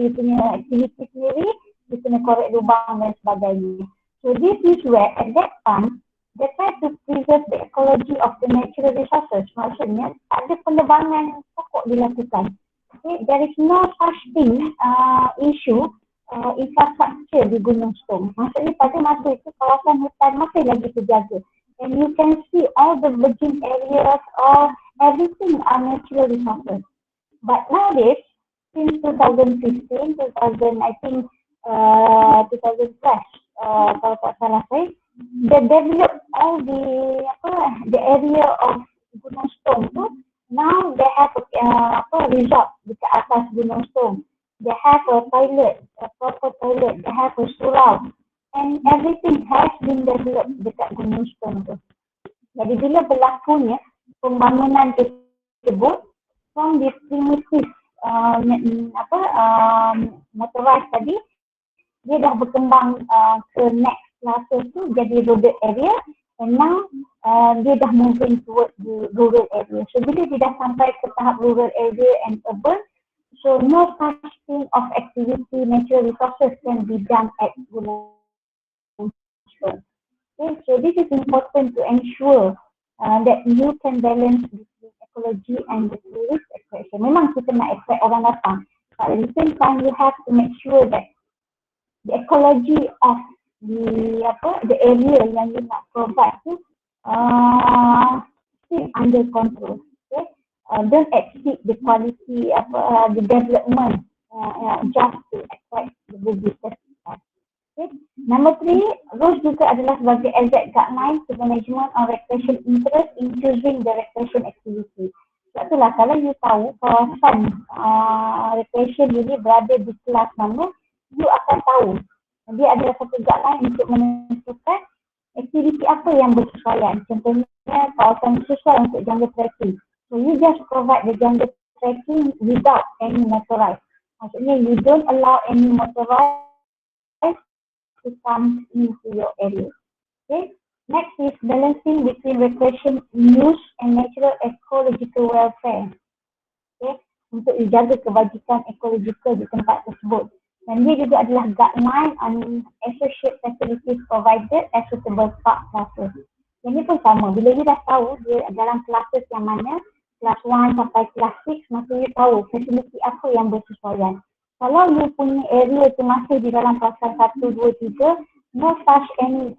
Speaker 1: you punya aktiviti sendiri, you kena korek lubang dan sebagainya. So this is where at that time, they try to preserve the ecology of the natural resources. Maksudnya, ada penebangan pokok dilakukan. Okay, there is no such thing issue infrastructure di Gunung Stong. Maksudnya pada masa itu kawasan hutan masih lagi terjaga. And you can see all the virgin areas or everything are natural resources. But nowadays, since 2015, 2000 kalau tak salah saya, they develop all the area of Gunung Stong tu. Now they have a resort dekat atas Gunung Stong. They have a toilet, a proper toilet. They have a surau. And everything has been developed dekat Gunung Stong tu. Jadi bila berlakunya pembangunan tersebut from the primitive motorized tadi, dia dah berkembang ke next classes tu jadi roaded area, and now dia dah moving towards the rural area. So bila dia dah sampai ke tahap rural area and urban, so no such thing of activity, natural resources can be done at Gunung Stong. Okay, so this is important to ensure that you can balance between ecology and the tourist attraction. Memang kita nak attract orang datang, but at the same time you have to make sure that the ecology of the area yang you nak provide tu still under control. Okay, don't exceed the quality of the development just to attract the visitors. Okay. Number 3, Roche juga adalah sebagai exact guideline to management on recreation interest in choosing the recreation activity. Sebab itulah kalau you tahu kawasan recreation ini berada di kelas mana, you akan tahu. Dia adalah satu guideline untuk menentukan aktiviti apa yang bersesuaian. Contohnya kawasan sesuai untuk jungle trekking. So you just provide the jungle trekking without any motorized. Maksudnya you don't allow any motorized to come into your area. Okay. Next is balancing between recreation use and natural ecological welfare. Okay. Untuk dijaga kebajikan ekologikal di tempat tersebut. Dan dia juga adalah guideline on associate facilities provided as suitable park classes. Yang ni pun sama. Bila you dah tahu dia dalam classes yang mana, kelas 1 sampai kelas 6, maka you tahu fasiliti apa yang bersesuaian. Kalau you punya area tu masih di dalam kawasan 1, 2, 3, no such any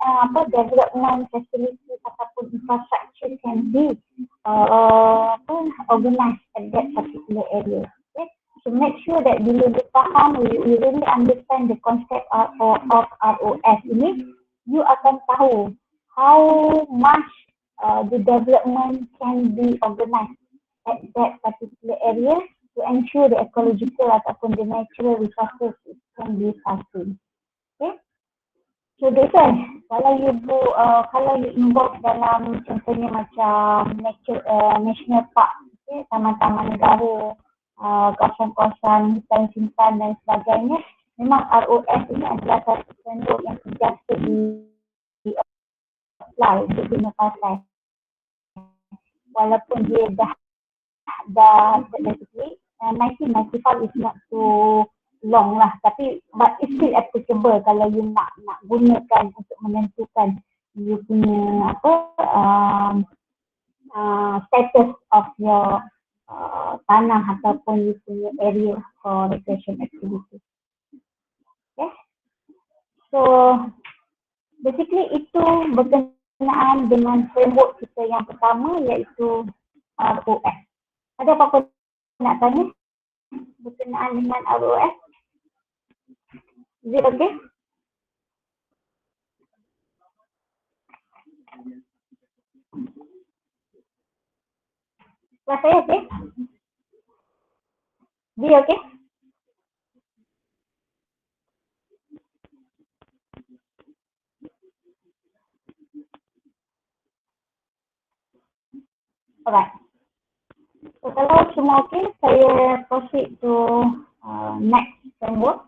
Speaker 1: development facilities ataupun infrastructure can be organized at that particular area. Okay? So make sure that bila you faham, you really understand the concept of ROS ini, you akan tahu how much the development can be organized at that particular area to ensure the ecological ataupun the natural resources can be sustained. Okay? So betul, kalau you involve dalam contohnya macam national park, okay, taman-taman negara, kawasan-kawasan hutan simpan dan sebagainya, memang ROS ini adalah satu framework yang sentiasa di apply untuk guna pakai. Walaupun dia dah 1995 is not too long lah, tapi but it's still applicable kalau you nak gunakan untuk menentukan you punya status of your tanah ataupun you punya area for recreation activity. Okay. So basically itu berkenaan dengan framework kita yang pertama iaitu ROS. Ada apa-apa nak tanya berkenaan dengan ROS? Is it okay? Kelas saya okay? Dia okay? Alright. So kalau semua okay, saya proceed to next framework.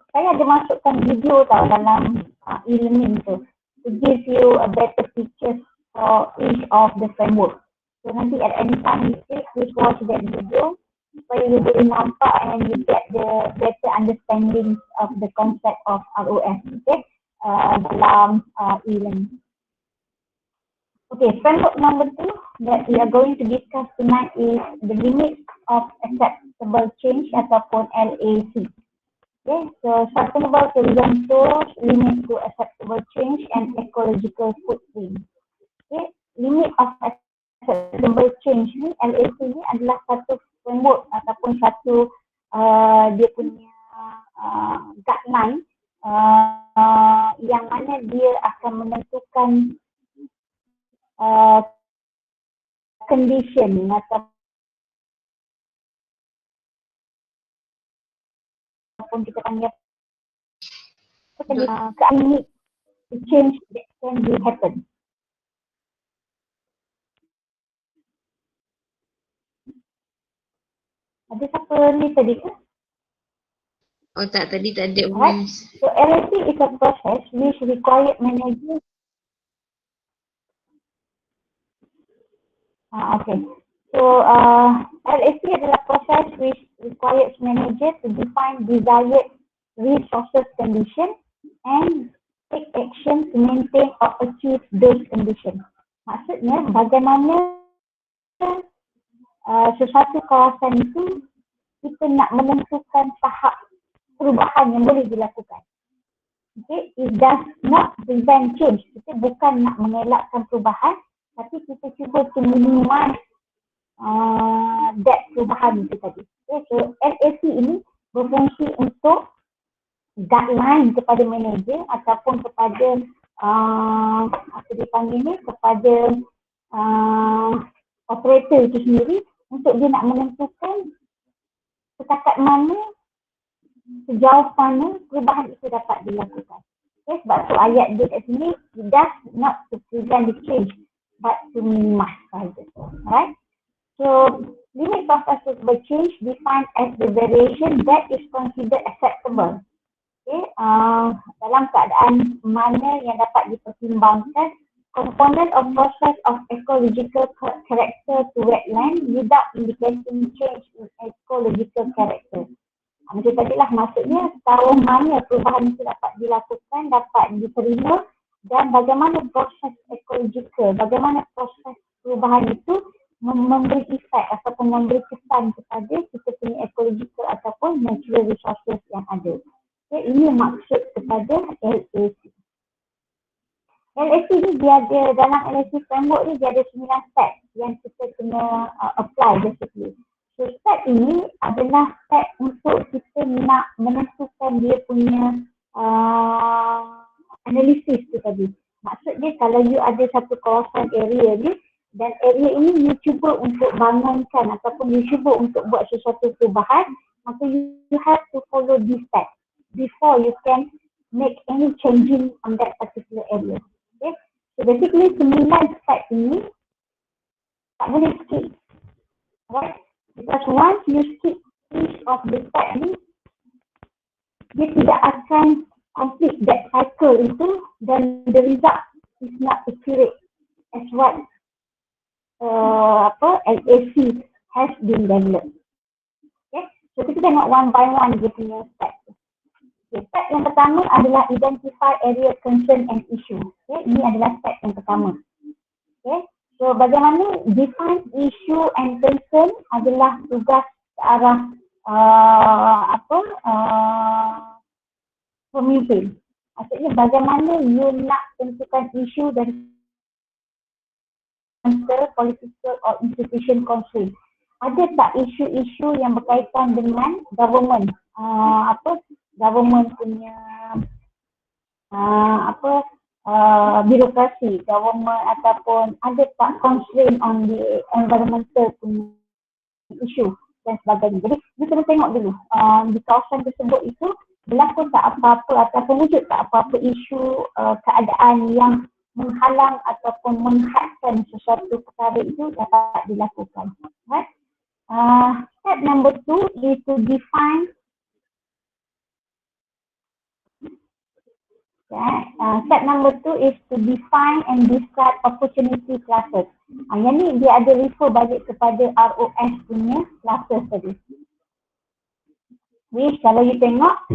Speaker 1: Saya ada masukkan video tau dalam e-learning tu to give you a better picture for each of the framework. So nanti at any time you click, please watch that video supaya you boleh nampak and you get the better understanding of the concept of ROS, okay, dalam e-learning. Okay, framework number 2 that we are going to discuss tonight is the limit of acceptable change ataupun LAC. Okay, so sustainable tourism tools, limit to acceptable change and ecological footprint. Okay, limit of acceptable change ni, LAC ni adalah satu framework ataupun satu dia punya guideline yang mana dia akan menentukan condition ataupun kita panggil keadaan change that can be happen. Ada siapa ni tadi ke?
Speaker 3: Oh tak, tadi tak ada
Speaker 1: Right.
Speaker 3: voice.
Speaker 1: So LAC is a process which required managers. Okay. So LAC adalah proses which requires manager to define desired resources condition and take action to maintain or achieve those conditions. Maksudnya bagaimana sesuatu kawasan itu kita nak menentukan tahap perubahan yang boleh dilakukan. Okay, it does not prevent change. Kita bukan nak mengelakkan perubahan, tapi kita cuba to minimize that perubahan itu tadi. Okay, so LAC ini berfungsi untuk guideline kepada manager ataupun kepada apa dipanggil ni, kepada operator itu sendiri untuk dia nak menentukan setakat mana, sejauh mana perubahan itu dapat dilakukan. Okay, sebab tu ayat dia kat sini, it does not to prevent the change but to minimize sahaja. Alright? So, limit of acceptable change defined as the variation that is considered acceptable. Okay, dalam keadaan mana yang dapat dipertimbangkan component of process of ecological character to wetland without indicating change in ecological character. Macam tadilah, maksudnya sejauh mana perubahan itu dapat dilakukan, dapat diterima dan bagaimana proses ekologikal, bagaimana proses perubahan itu memberi efek ataupun memberi kesan kepada kita punya ecological ataupun natural resources yang ada. Okay, ini maksud kepada LAC. LAC ni dia ada, dalam LAC framework ni dia ada 9 step yang kita kena apply basically. So step ini adalah step untuk kita nak menentukan dia punya analisis tu tadi. Maksudnya kalau you ada satu kawasan area ni dan area ini you cuba untuk bangunkan ataupun you cuba untuk buat sesuatu perubahan, maka you have to follow this step before you can make any changing on that particular area. Okay? So basically 9 step ini tak boleh skip. Right? Because once you skip each of the step ni, dia tidak akan complete that cycle itu dan the result is not accurate as what LAC has been developed. Okay? So kita tengok one by one dia punya step. Okay, step yang pertama adalah identify area concern and issue. Okay, ini adalah step yang pertama. Okay, so So bagaimana define issue and concern adalah tugas ke arah pemimpin. Maksudnya bagaimana you nak tentukan isu dan political or institution concern. Ada tak isu-isu yang berkaitan dengan government? Government punya birokrasi, government ataupun ada tak constraint on the environmental punya isu dan sebagainya. Jadi kita kena tengok dulu di kawasan tersebut itu berlaku tak apa-apa ataupun wujud tak apa-apa isu keadaan yang menghalang ataupun menghadkan sesuatu perkara itu dapat dilakukan. Right? Step number 2 is to define. Step number 2 is to define and describe opportunity classes. Yang ni dia ada refer balik kepada ROS punya classes tadi. Which kalau you tengok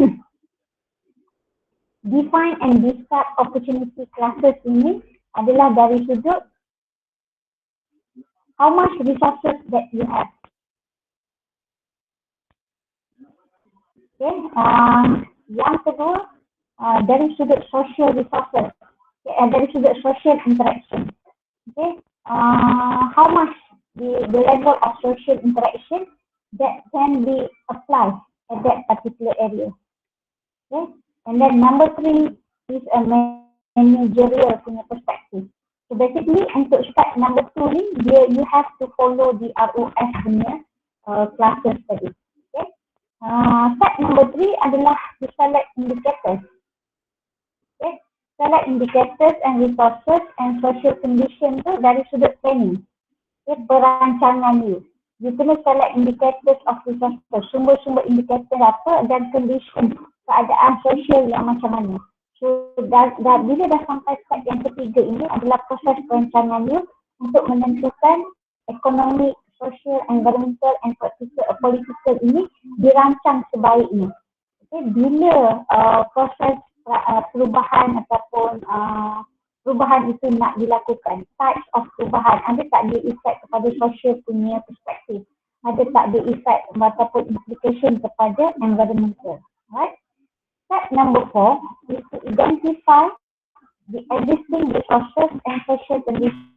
Speaker 1: define and describe opportunity classes ini adalah dari sudut how much resources that you have. Okay. Yang kedua dari sudut social resources, dari sudut social interaction. Okay. How much the level of social interaction that can be applied at that particular area. Okay. And then number 3 is a managerial punya perspective. So basically untuk step number 2 ni, you have to follow the ROS punya classes tadi. Okay. Step number 3 adalah to select indicators. Okay. Select indicators and resources and social condition tu dari sudut planning. Okay. Perancangan you. You kena select indicators of resources, sumber-sumber indikator apa dan condition keadaan sosial yang macam mana. So bila dah sampai step yang ketiga ini adalah proses perancangan you untuk menentukan ekonomi, sosial, environmental and political ini dirancang sebaiknya. Okay, bila proses perubahan ataupun perubahan itu nak dilakukan, types of perubahan, ada tak dia efek kepada sosial punya perspektif, ada tak dia efek ataupun implication kepada environmental. Right? Step number 4 is to identify the existing resources and social conditions.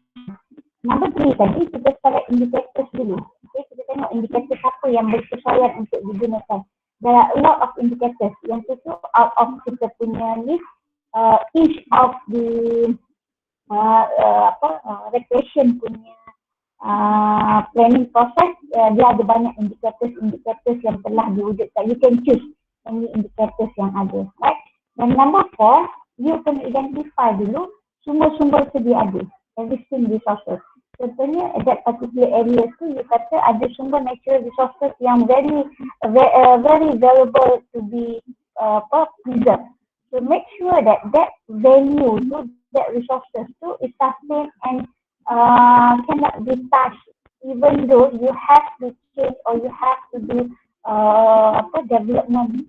Speaker 1: Number 3 tadi kita select indicators dulu. Okay, kita tengok indikator apa yang bersesuaian untuk digunakan. There are a lot of indicators yang tu out of kita punya list. Each of the recreation punya planning process, dia ada banyak indicators yang telah diwujudkan. You can choose any indicators yang ada, right? Dan number 4, you can identify dulu sumber-sumber sedia ada, existing resources. Contohnya that particular area tu you kata ada sumber natural resources yang very valuable to be preserved. So make sure that value tu, that resources tu is sustained and cannot be touched, even though you have to change or you have to do development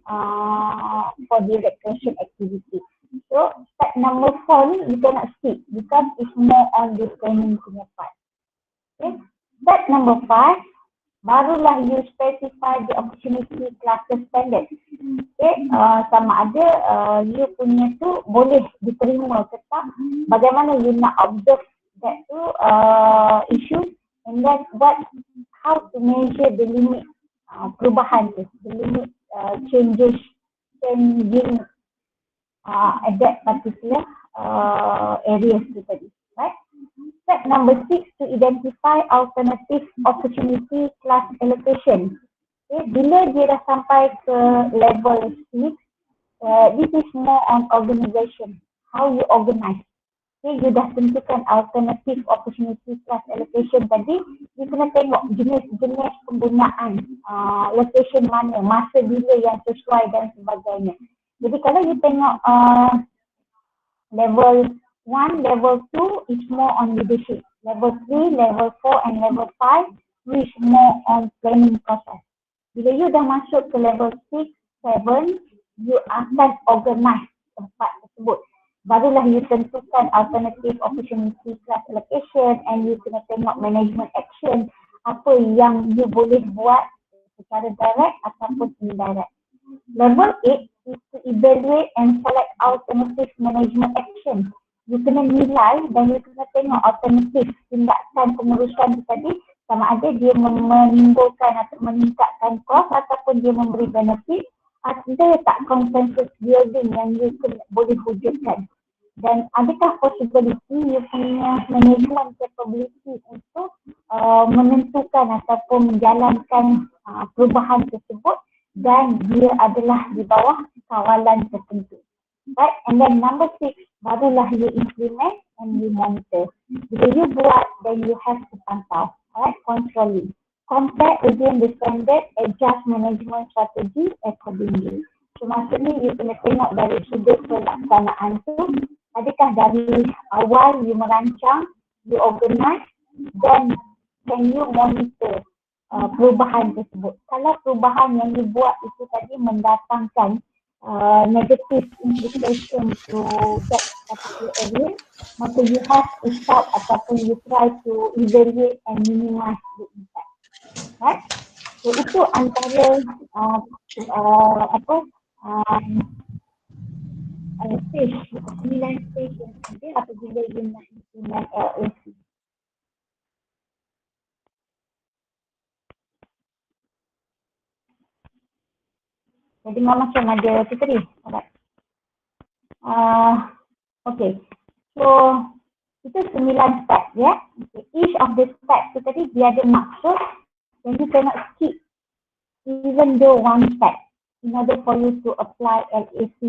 Speaker 1: for the recreation activity. So step number 4 ni you cannot skip because it's more on the planning punya part. Okay. Step number 5, barulah you specify the opportunity classes standard. Okay. Sama ada you punya tu boleh diterima ke tak, bagaimana you nak observe that tu issue, and then how to measure the limit perubahan tu, the limit changing at that particular areas tu tadi, right? Step number 6 to identify alternative opportunity class allocation. Okay, bila dia dah sampai ke level 6, this is more on organization, how you organize. Okay, you dah tentukan alternative opportunity class allocation tadi, you kena tengok jenis-jenis penggunaan, location mana, masa bila yang sesuai dan sebagainya. Jadi kalau you tengok level 1, level 2 is more on leadership. Level 3, level 4 and level 5 is more on planning process. Bila you dah masuk ke level 6, 7, you akan organize tempat tersebut. barulah you tentukan alternative opportunity class allocation, and you kena tengok management action, apa yang you boleh buat secara direct ataupun indirect. Level 8 is to evaluate and select alternative management action. You kena nilai dan you kena tengok alternatif tindakan pengurusan tadi, sama ada dia menimbulkan atau meningkatkan kos ataupun dia memberi benefit, ada tak consensus building yang you boleh wujudkan. Dan adakah possibility you punya management capability untuk menentukan ataupun menjalankan perubahan tersebut, dan dia adalah di bawah kawalan tertentu. Right, and then number 6, barulah you implement and you monitor. Bila you buat, then you have to pantau, right, controlling. Compare again the standard, adjust management strategy accordingly. So maksudnya you kena tengok dari sudut pelaksanaan tu, adakah dari awal you merancang, you organize, then can you monitor perubahan tersebut. Kalau perubahan yang you buat itu tadi mendatangkan negative implication to that particular area, maka you have to stop ataupun you try to evaluate and minimize the impact. Right? So itu antara stage, 9 stage yang ada apabila you nak implement LAC. Jadi macam ada tu tadi. Alright. Okay. So, itu 9 step ya. Okay. Each of the steps tu tadi dia ada maksud, dan you cannot skip even though one step in order for you to apply LAC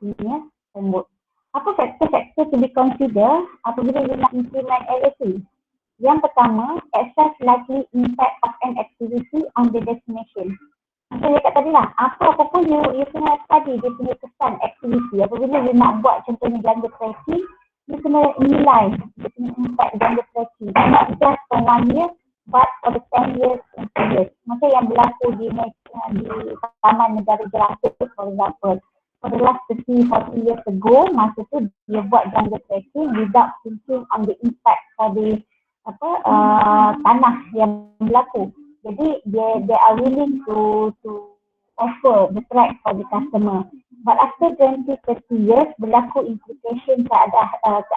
Speaker 1: punya framework. Apa faktor-faktor to be considered apabila you nak implement LAC? Yang pertama, assess likely impact of an activity on the destination. Macam cakap tadi lah, apa pun you kena study dia punya kesan aktiviti. Apabila you nak buat contohnya jangka tracking, you kena nilai dia punya impact jangka tracking. Not just for 1 year, but for the 10 years and 2 years. Macam yang berlaku di Taman Negara Jelantun, for example. For the last 30-40 years ago, masa tu dia buat jangka tracking without thinking on the impact for the tanah yang berlaku. Jadi they are willing to offer the track for the customer. But after 20-30 years, berlaku implication ke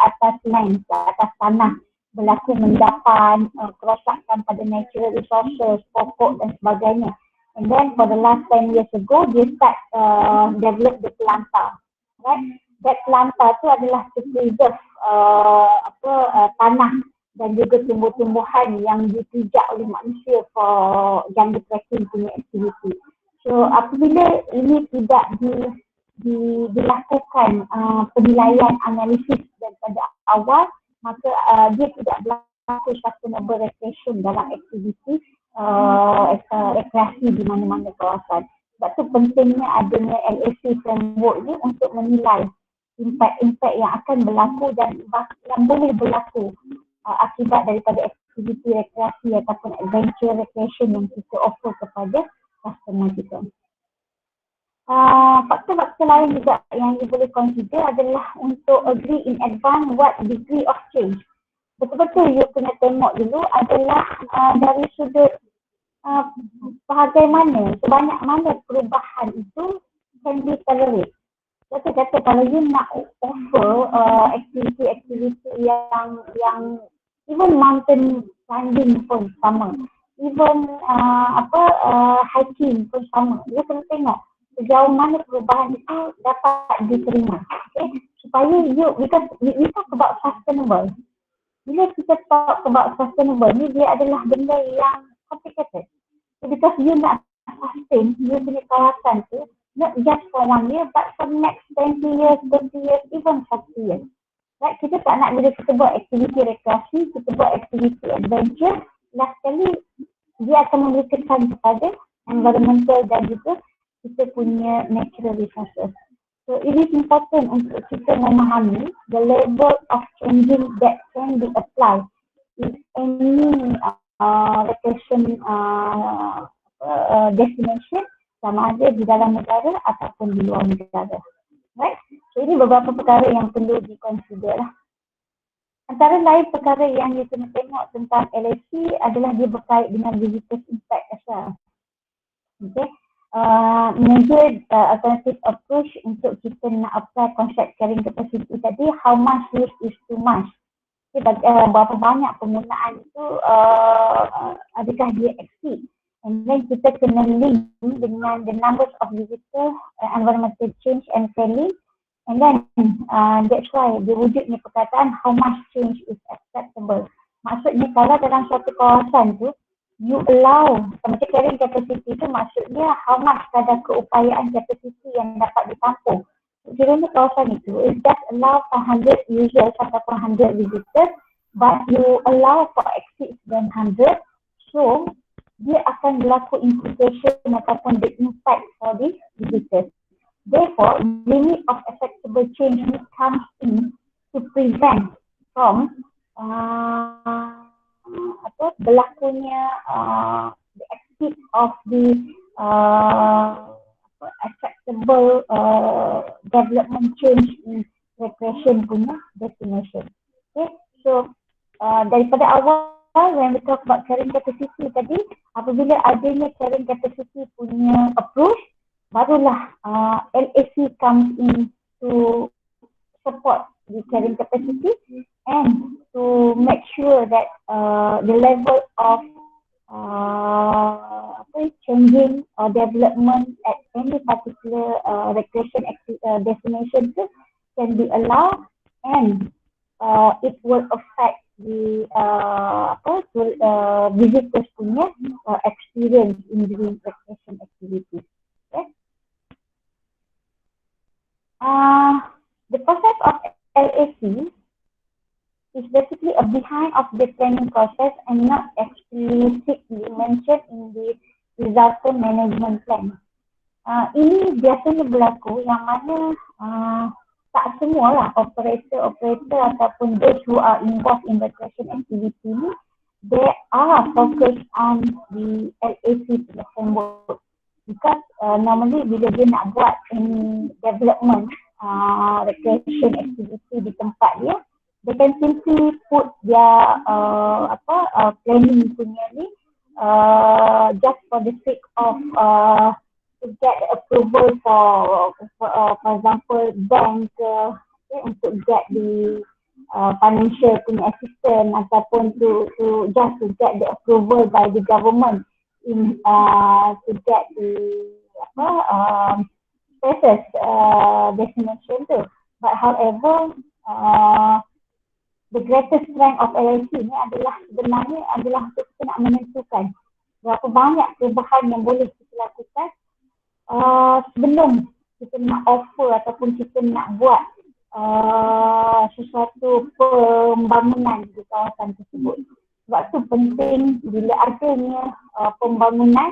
Speaker 1: atas land, ke atas tanah, berlaku mendapan, kerosakan pada natural resources, pokok dan sebagainya. And then for the last 10 years ago, they start develop the pelantau. Right? That pelantau tu adalah to preserve tanah dan juga tumbuh-tumbuhan yang dipijak oleh manusia for jangka tracking punya aktiviti. So apabila ini tidak dilakukan penilaian analisis daripada awal, maka dia tidak berlaku sustainable recreation dalam aktiviti rekreasi di mana-mana kawasan. Sebab tu pentingnya adanya LAC framework ni untuk menilai impact-impact yang akan berlaku dan yang boleh berlaku akibat daripada aktiviti rekreasi ataupun adventure recreation yang kita offer kepada customer kita. Faktor-faktor lain juga yang you boleh consider adalah untuk agree in advance what degree of change. Betul-betul you kena tengok dulu adalah dari sudut bagaimana, sebanyak mana perubahan itu can be tolerate. Kata-kata kalau you nak offer aktiviti-aktiviti yang even mountain climbing pun sama, even hiking pun sama, you kena tengok sejauh mana perubahan itu dapat diterima. Okay? Supaya because we talk about sustainable. Bila kita talk about sustainable ni, dia adalah benda yang complicated. So because you nak sustain, you punya kawasan tu not just for 1 year, but for next 20 years, 30 years, even 40 years. Right? Kita tak nak bila kita buat aktiviti rekreasi, kita buat aktiviti adventure, last sekali dia akan memberi kesan kepada environmental dan juga kita punya natural resources. So it is important untuk kita memahami the level of changing that can be applied in any recreation destination, sama ada di dalam negara ataupun di luar negara. Right? So So, ini beberapa perkara yang perlu di-consider lah. Antara lain perkara yang you kena tengok tentang LAC adalah dia berkait dengan visitors impact as well. Okay. Major alternative approach untuk kita nak apply konsep carrying capacity tadi, how much use is too much. Okay, berapa banyak penggunaan itu, adakah dia exceed. And then kita kena link dengan the numbers of visitors, environmental change and selling. And then that's why dia wujudnya perkataan how much change is acceptable. Maksudnya kalau dalam suatu kawasan tu, you allow, macam carrying capacity tu maksudnya how much kadar keupayaan capacity yang dapat ditampung. Kiranya kawasan itu is just allow for 100 users ataupun 100 visitors, but you allow for exceed than 100, so dia akan berlaku implication ataupun the impact for these visitors. Therefore, limit of acceptable change comes in to prevent from berlakunya the exit of the acceptable development change in recreation punya destination. Okay, so daripada awal when we talk about carrying capacity tadi, apabila adanya carrying capacity punya approach, barulah LAC comes in to support the carrying capacity and to make sure that the level of changing or development at any particular recreation destination can be allowed, and it will affect the visitors punya experience in doing recreation activities. Okay? The process of LAC is basically a behind of the planning process and not explicitly mentioned in the resultant management plan. Ini biasanya berlaku yang mana tak semualah operator ataupun those who are involved in recreation activity ni, they are focused on the LAC framework. Because normally bila dia nak buat any development recreation activity di tempat dia, they can simply put their planning punya ni just for the sake of to get approval for example bank untuk get the financial punya assistance ataupun to just to get the approval by the government in to get the spaces destination tu. But however, the greatest strength of LAC ni adalah sebenarnya adalah untuk kita nak menentukan berapa banyak perubahan yang boleh kita lakukan sebelum kita nak offer ataupun kita nak buat sesuatu pembangunan di kawasan tersebut. Sebab tu penting bila adanya pembangunan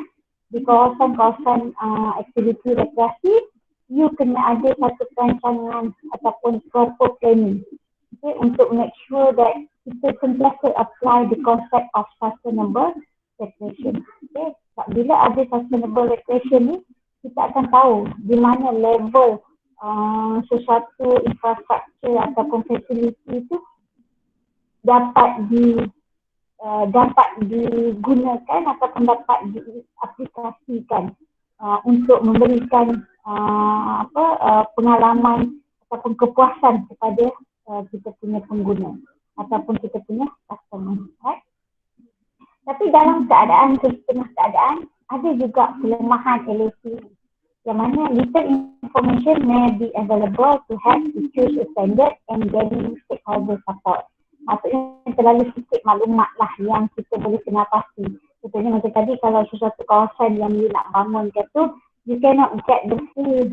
Speaker 1: di kawasan-kawasan aktiviti rekreasi, you kena ada satu perancangan ataupun proper planning, okay, untuk make sure that kita sentiasa apply the concept of sustainable recreation. Okay. Sebab bila ada sustainable recreation ni, kita akan tahu di mana level sesuatu infrastruktur ataupun facility itu dapat digunakan ataupun dapat diaplikasikan untuk memberikan pengalaman ataupun kepuasan kepada kita punya pengguna ataupun kita punya customer. Right? Tapi dalam setengah keadaan ada juga kelemahan LAC yang mana little information may be available to help to choose a standard and getting stakeholder support. Maksudnya terlalu sikit maklumat lah yang kita boleh kena pasti. Contohnya macam tadi, kalau sesuatu kawasan yang you nak bangun ke tu, you cannot get the full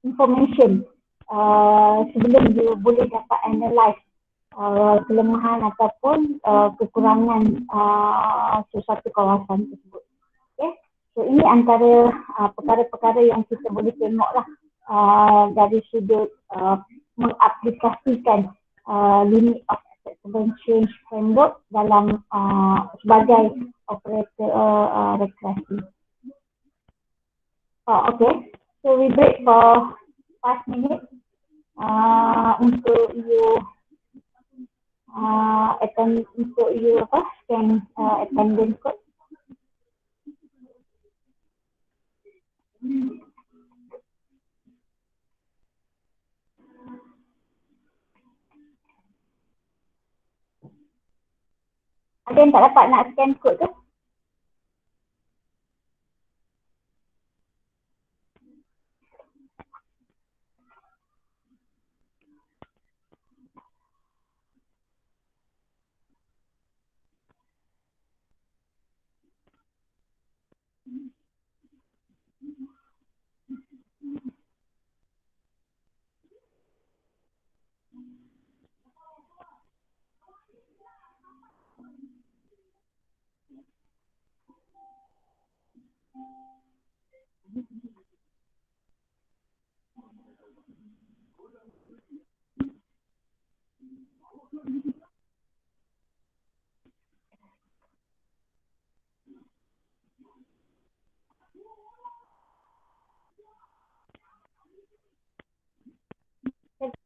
Speaker 1: information sebelum you boleh dapat analyse kelemahan ataupun kekurangan sesuatu kawasan tersebut. Okay? So ini antara perkara-perkara yang kita boleh tengok lah dari sudut mengaplikasikan limit of acceptable change framework dalam sebagai operator rekreasi. Oh, okay. So we break for 5 minutes untuk you untuk you scan attendance code. Ada yang tak dapat nak scan code tu?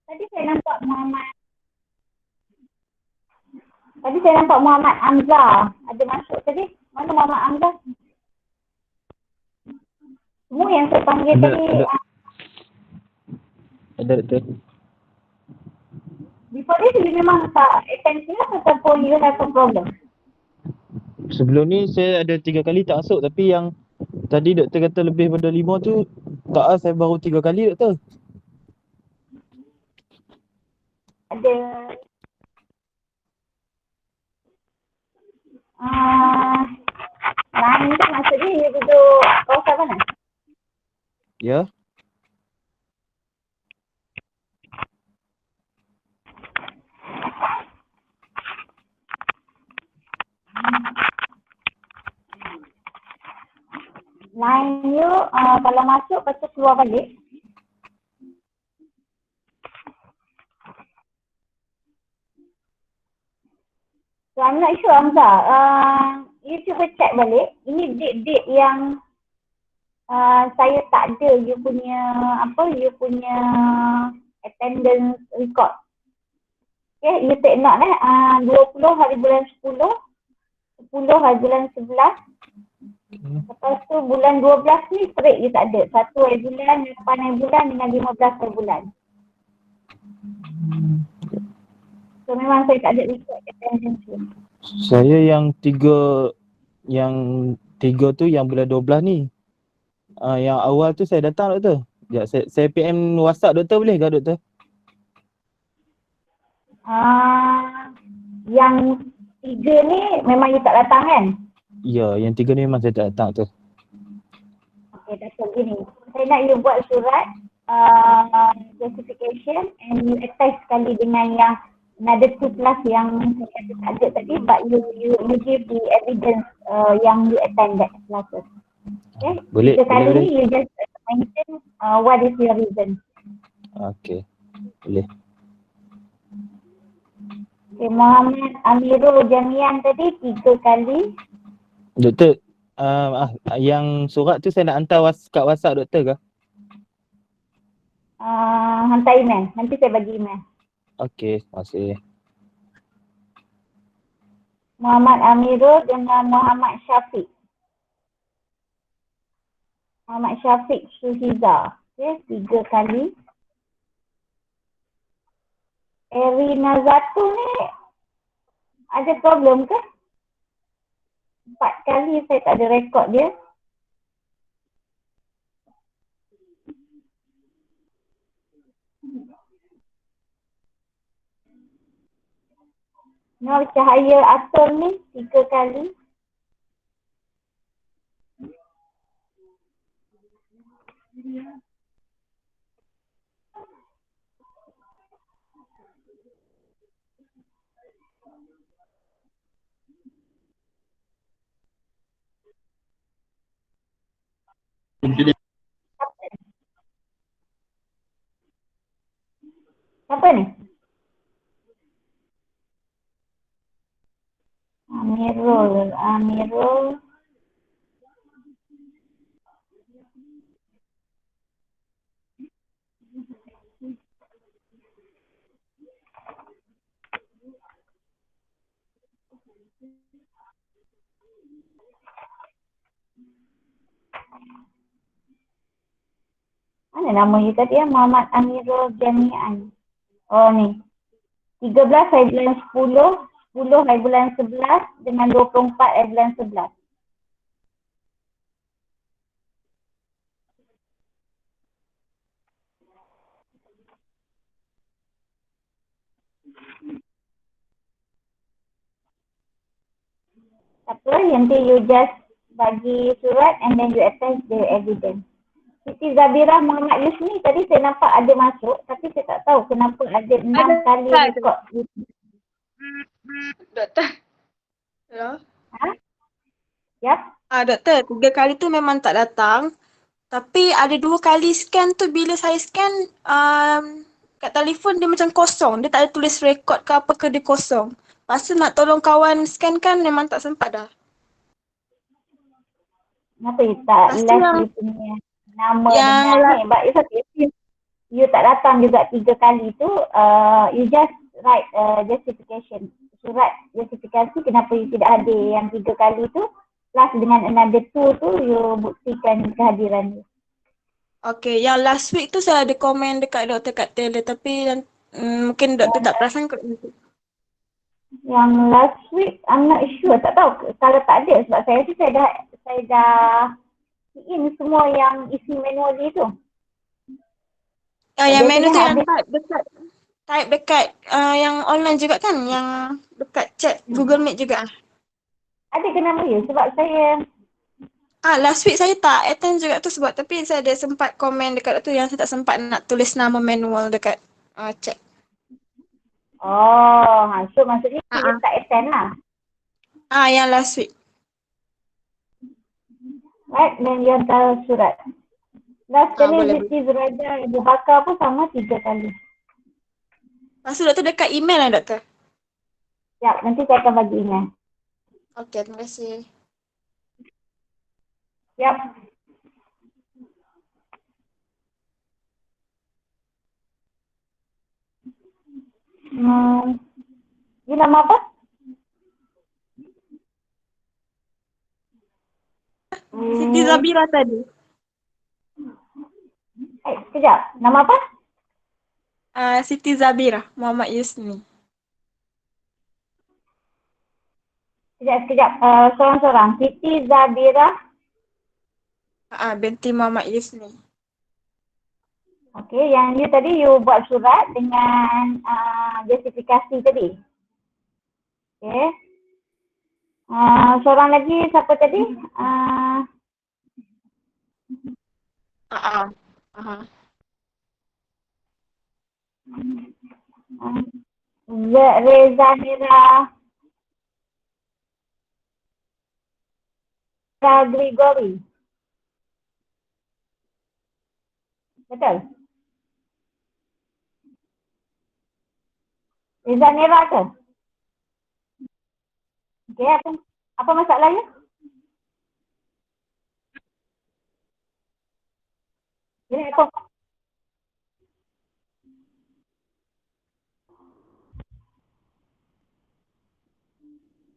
Speaker 1: Tadi saya nampak Muhammad Hamzah ada masuk tadi. Mana Muhammad Hamzah? Semua yang saya panggil
Speaker 4: Ada,
Speaker 1: tadi.
Speaker 4: ada. Ada doktor.
Speaker 1: Before this you memang tak attend kelas ataupun you have a problem?
Speaker 4: Sebelum ni saya ada 3 kali tak masuk, tapi yang tadi doktor kata lebih pada 5 tu tak, saya baru 3 kali doktor.
Speaker 1: Ada lain tu maksudnya you duduk kawasan mana?
Speaker 4: Ya.
Speaker 1: Line you kalau masuk lepas keluar balik. So I'm not sure Hamzah. You cuba check balik. Ini date-date yang saya tak ada you punya attendance record. Okay, you take note 20 hari bulan 10, 10 hari bulan 11. Lepas tu bulan 12 ni straight you tak ada. 1 hari bulan, 8 hari bulan dengan 15 hari bulan. So memang saya tak ada record attendance tu.
Speaker 4: Saya yang 3 tu yang bulan 12 ni. Yang awal tu saya datang doktor. Sekejap, saya PM WhatsApp doktor boleh ke doktor?
Speaker 1: Yang 3 ni memang you tak datang kan?
Speaker 4: Ya, yang 3 ni memang saya tak datang tu.
Speaker 1: Okay, that's gini. Saya nak you buat surat justification and you attach sekali dengan yang another 2 class yang saya kata tak ada tadi, but you give the evidence yang you attend that classes. Okay?
Speaker 4: Boleh,
Speaker 1: Kali
Speaker 4: boleh.
Speaker 1: ni you just mention what is your reason.
Speaker 4: Okey. Boleh.
Speaker 1: Okay, Muhammad Amirul Jamian tadi 3 kali.
Speaker 4: Doktor, yang surat tu saya nak hantar kat WhatsApp doktor ke?
Speaker 1: Hantar email. Nanti saya bagi email.
Speaker 4: Okey, terima kasih.
Speaker 1: Muhammad Amirul dengan Muhammad Syafiq. Muhammad Syafiq Suhiza. Okay, 3 kali. Eri Nazatu ni ada problem ke? 4 kali saya tak ada rekod dia. Nur Cahaya Atul ni 3 kali. Siapa ni? Amirul. Mana nama you tadi ya? Muhammad Amirul Jami'an. Oh ni. 13 hari bulan 10, 10 hari bulan 11 dengan 24 hari bulan 11. Apa, nanti you just bagi surat and then you attach the evidence. Siti Zabira Muhammad Yusni tadi saya nampak ada masuk tapi saya tak tahu kenapa ada 6 kali
Speaker 5: tak.
Speaker 1: rekod.
Speaker 5: Doktor. Hello?
Speaker 1: Yap.
Speaker 5: Doktor, 3 kali tu memang tak datang. Tapi ada 2 kali scan tu bila saya scan kat telefon dia macam kosong. Dia tak ada tulis rekod ke apa ke, dia kosong. Lepas tu nak tolong kawan scan kan memang tak sempat dah.
Speaker 1: Kenapa you tak
Speaker 5: Lepas tu
Speaker 1: left
Speaker 5: yang-
Speaker 1: you punya nama
Speaker 5: yang
Speaker 1: dengan ni? But it's okay. If you tak datang juga 3 kali tu, you just write justification. Surat justifikasi kenapa you tidak hadir yang 3 kali tu. Plus dengan another 2 tu, you buktikan kehadiran you.
Speaker 5: Okay, yang last week tu saya ada komen dekat doktor kat Taylor tapi mungkin doktor tak perasan kot.
Speaker 1: Yang last week, I'm not sure. Tak tahu kalau tak ada. Sebab saya dah in semua yang isi manual dia tu.
Speaker 5: Yang menu tu
Speaker 1: Biasanya
Speaker 5: yang type dekat yang online juga kan? Yang dekat chat Google Meet juga.
Speaker 1: Ada ke nama you? Sebab saya,
Speaker 5: Last week saya tak attend juga tu sebab tapi saya ada sempat komen dekat tu yang saya tak sempat nak tulis nama manual dekat chat.
Speaker 1: so maksudnya you tak attend lah.
Speaker 5: Yang last week.
Speaker 1: Right, dan you hantar surat. Last kali
Speaker 5: boleh,
Speaker 1: Siti Zuraida Abu Bakar pun sama 3 kali.
Speaker 5: Lepas tu doktor dekat email lah doktor.
Speaker 1: Ya, nanti saya akan bagi email.
Speaker 5: Okey, terima kasih.
Speaker 1: Yap. You nama apa?
Speaker 5: Siti Zabira tadi.
Speaker 1: Sekejap. Nama apa?
Speaker 5: Siti Zabira, Muhammad Yusni.
Speaker 1: Sekejap. Seorang-seorang. Siti Zabira.
Speaker 5: Binti Muhammad Yusni.
Speaker 1: Okey, yang you tadi you buat surat dengan justifikasi tadi. Okey. Seorang lagi siapa tadi? Reza Mira Grigori. Betul? Reza Mira ke? Okey, apa masalahnya? Ini apa?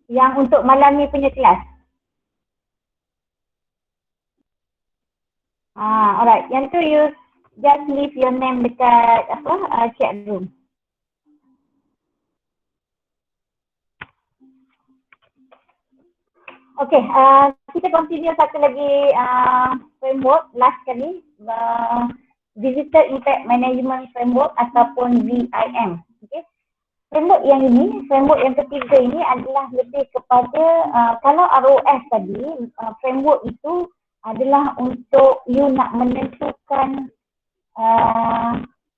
Speaker 1: Yang untuk malam ni punya kelas. Alright. Yang tu you just leave your name dekat chat room. Okay, kita continue satu lagi framework last kali. Visitor Impact Management Framework ataupun VIM. Okay. Framework yang ketiga ini adalah lebih kepada kalau ROS tadi, framework itu adalah untuk you nak menentukan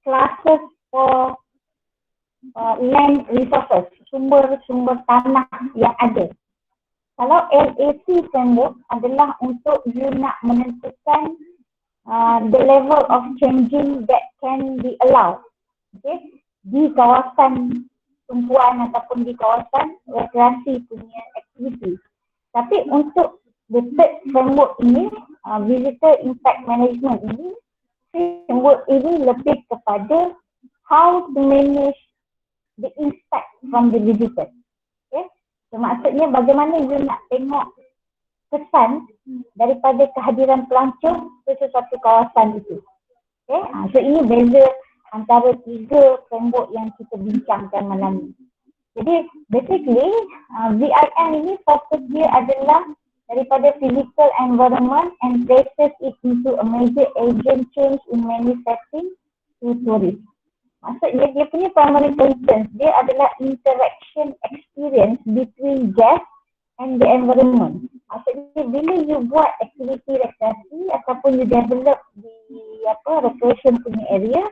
Speaker 1: classes for land resources, sumber-sumber tanah yang ada. Kalau LAC framework adalah untuk you nak menentukan the level of changing that can be allowed, okay, di kawasan tumpuan ataupun di kawasan rekreasi punya aktiviti. Tapi untuk the third framework ini, visitor impact management ini, framework ini lebih kepada how to manage the impact from the visitor. Okay? So, maksudnya bagaimana you nak tengok kesan daripada kehadiran pelancong ke sesuatu kawasan itu. Okay, so ini beza antara 3 framework yang kita bincangkan malam ni. Jadi basically VIM ini fokus dia adalah daripada physical environment and places it into a major agent change in many settings to tourist. Maksudnya dia punya primary concern dia adalah interaction experience between guest and the environment. Maksudnya bila you buat aktiviti rekreasi ataupun you develop di recreation punya area,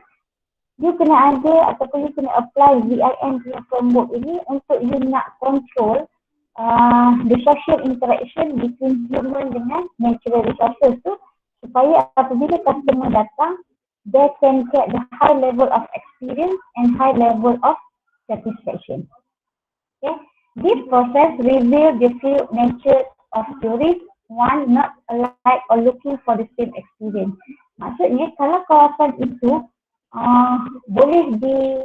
Speaker 1: you kena ada ataupun you kena apply VIM punya framework ini untuk you nak control the social interaction between human dengan natural resources tu, supaya apabila customer datang, they can get the high level of experience and high level of satisfaction. Okay. This process reveals the true nature of tourists, one not alike or looking for the same experience. Maksudnya kalau kawasan itu boleh di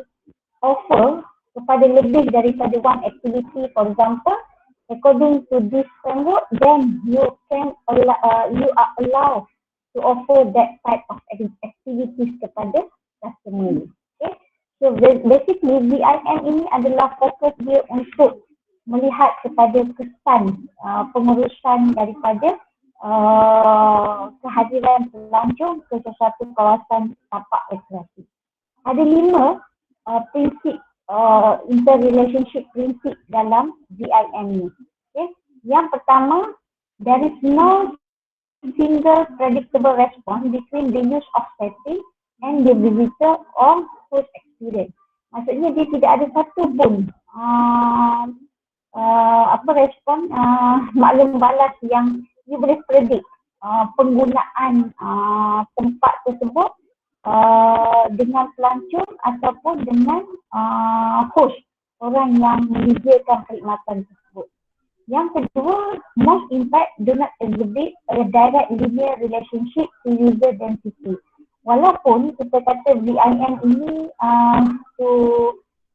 Speaker 1: offer kepada lebih daripada one activity, for example, according to this framework, then you are allowed to offer that type of activities kepada customer. Okay, so basically VIM ini adalah fokus dia untuk melihat kepada kesan pengurusan daripada kehadiran pelancong ke sesuatu kawasan tapak rekreasi. Ada 5 prinsip interrelationship prinsip dalam VIM ni. Okay. Yang pertama, there is no single predictable response between the use of setting and the visitor or host experience. Maksudnya dia tidak ada satu pun respon maklum balas yang you boleh predict penggunaan tempat tersebut dengan pelancong ataupun dengan host, orang yang menyediakan perkhidmatan tersebut. Yang kedua, most impact do not exhibit a direct linear relationship to user density. Walaupun kita kata VIM ini to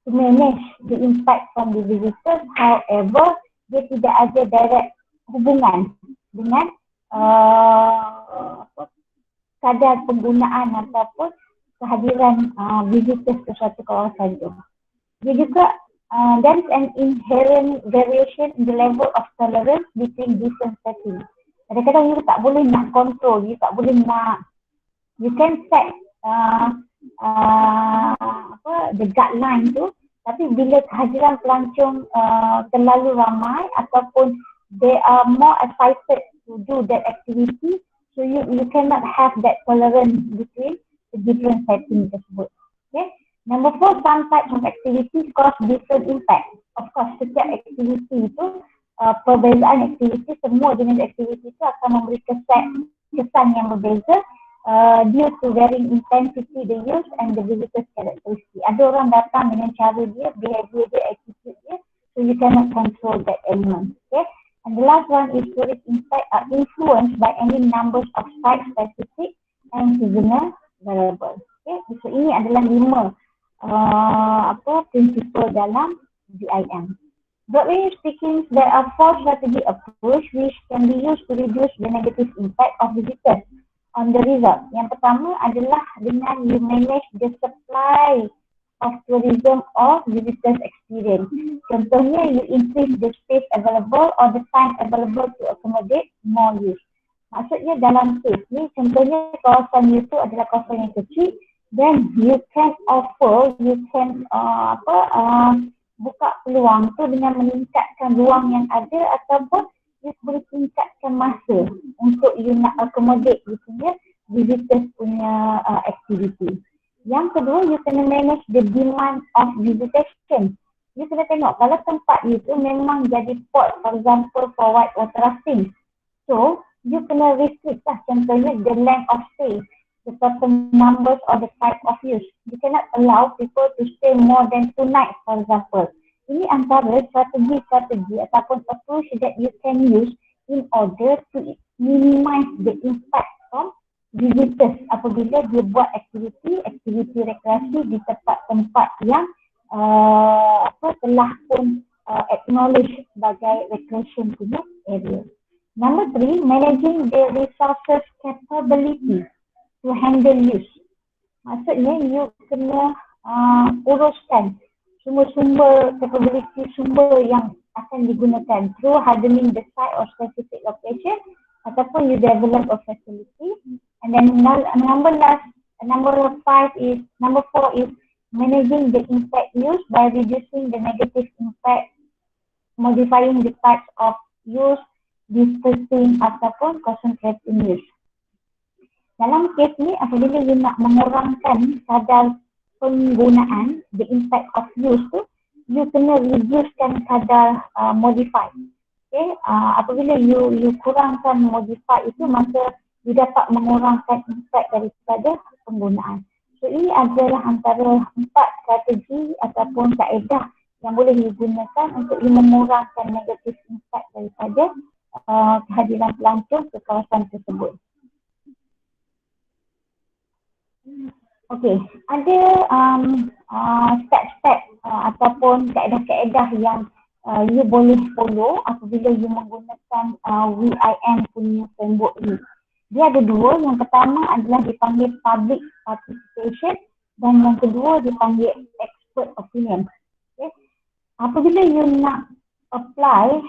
Speaker 1: manage the impact from the visitors, however, dia tidak ada direct hubungan dengan kadar penggunaan ataupun kehadiran visitors ke suatu kawasan itu. Dia juga there is an inherent variation in the level of tolerance between different settings. Kadang-kadang you tak boleh nak control, you tak boleh nak, you can set the guideline tu, tapi bila kehadiran pelancong terlalu ramai ataupun they are more excited to do that activity, so you cannot have that tolerance between the different settings tersebut. Okay. Number 4, some types of activities cause different impact. Of course, setiap aktiviti itu, perbezaan aktiviti, semua jenis aktiviti itu akan memberi kesan yang berbeza due to varying intensity the use and the visitor's characteristic. Ada orang datang dengan cara dia, behavior dia, attitude dia, so you cannot control that element. Okay. And the last one is tourist impact are influenced by any numbers of site-specific and seasonal variables. Okay. So ini adalah 5 prinsipal dalam VIM. Broadly speaking, there are 4 strategy approach which can be used to reduce the negative impact of visitors on the result. Yang pertama adalah dengan you manage the supply of tourism or visitors experience. Contohnya, you increase the space available or the time available to accommodate more use. Maksudnya dalam case ni, contohnya kawasan itu adalah kawasan yang kecil, then you can offer, you can buka peluang tu dengan meningkatkan ruang yang ada ataupun you boleh tingkatkan masa untuk you nak accommodate you punya visitors punya activity. Yang kedua, you kena manage the demand of visitation. You kena tengok kalau tempat itu memang jadi port, for example for white water rafting. So, you kena restrict lah, contohnya the length of stay, the certain numbers or the type of use. You cannot allow people to stay more than 2 nights, for example. Ini antara strategi ataupun approach that you can use in order to minimize the impact from visitors apabila dia buat aktiviti rekreasi di tempat-tempat yang telah pun acknowledge sebagai recreation punya area. Number 3, managing the resources capability to handle use. Maksudnya you kena uruskan semua sumber capability sumber yang akan digunakan through hardening the site or specific location ataupun you develop a facility. And then number 4 is managing the impact use by reducing the negative impact, modifying the types of use, dispersing ataupun concentrating use. Dalam kes ni apabila you nak mengurangkan kadar penggunaan, the impact of use tu, you kena reducekan kadar modify. Okay, apabila you kurangkan modify itu, maka you dapat mengurangkan impact daripada penggunaan. So ini adalah antara 4 strategi ataupun kaedah yang boleh digunakan untuk mengurangkan negatif impact daripada kehadiran pelancong ke kawasan tersebut. Okey, ada step-step ataupun kaedah-kaedah yang you boleh follow apabila you menggunakan VIM punya framework ni. Dia ada 2, yang pertama adalah dipanggil public participation dan yang kedua dipanggil expert opinion. Okay. Apabila you nak apply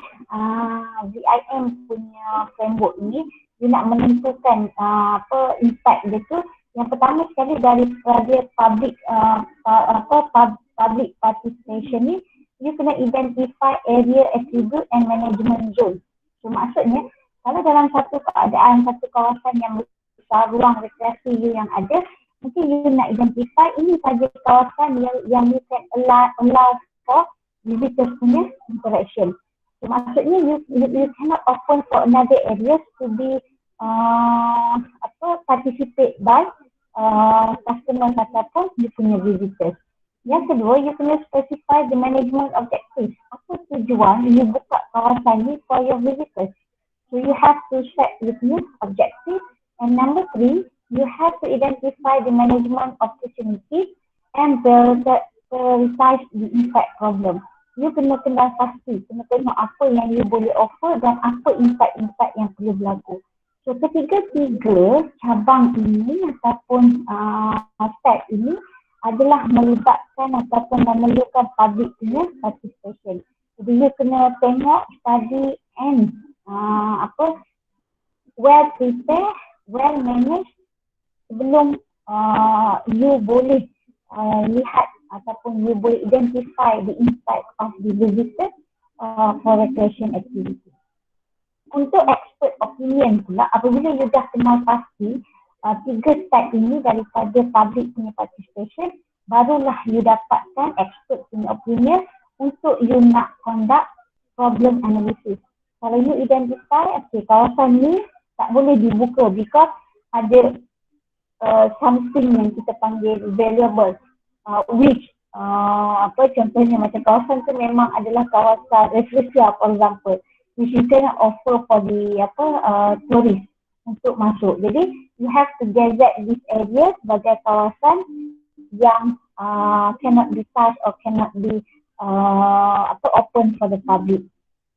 Speaker 1: VIM punya framework ni, you nak menentukan apa impact dia tu. Yang pertama sekali daripada public participation ni, you kena identify area attribute and management zone. So maksudnya kalau dalam satu keadaan, satu kawasan yang besar, ruang rekreasi you yang ada, mungkin you nak identify ini saja kawasan yang you can allow for visitors punya interaction. So maksudnya you cannot open for another areas to be participate by customers ataupun you punya visitors. Yang kedua, you kena specify the management objectives. Apa tujuan you buka kawasan ni for your visitors? So you have to set your objective. And number 3, you have to identify the management opportunity and prioritize the impact problem. You kena pasti, kena tengok apa yang you boleh offer dan apa impact-impact yang perlu berlaku. So ketiga-tiga cabang ini ataupun step ini adalah melibatkan ataupun memerlukan public punya participation. Jadi you kena tengok, study and well prepare, well managed sebelum you boleh lihat ataupun you boleh identify the impact of the visitors for recreation activity. Untuk expert opinion pula, apabila you dah kenal pasti 3 step ini daripada public punya participation, barulah you dapatkan expert punya opinion untuk you nak conduct problem analysis. Kalau you identify, kawasan ni tak boleh dibuka because ada something yang kita panggil valuable, which contohnya macam kawasan tu memang adalah kawasan rekreasi for example, which you cannot offer for the tourist untuk masuk. Jadi you have to gazette this area sebagai kawasan yang cannot be touched or cannot be open for the public.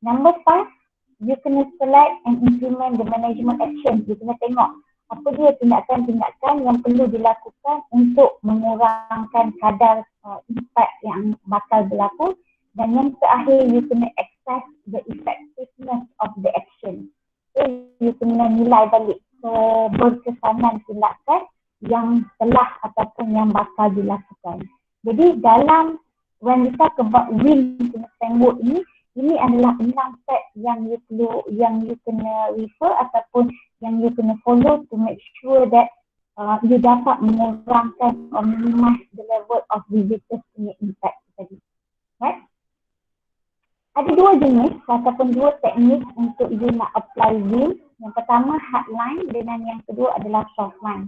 Speaker 1: Number 5, you kena select and implement the management action. You kena tengok apa dia tindakan-tindakan yang perlu dilakukan untuk mengurangkan kadar impact yang bakal berlaku. Dan yang terakhir, you kena assess the effectiveness of the action. So, you kena nilai balik keberkesanan tindakan yang telah ataupun yang bakal dilakukan. Jadi dalam when we talk about WIM framework ini adalah 6 step yang you kena refer ataupun yang you kena follow to make sure that you dapat mengurangkan or minimize the level of visitors punya impact tadi. Right? Ada 2 jenis ataupun 2 teknik untuk you nak apply WIM. Yang pertama hardline dan yang kedua adalah softline.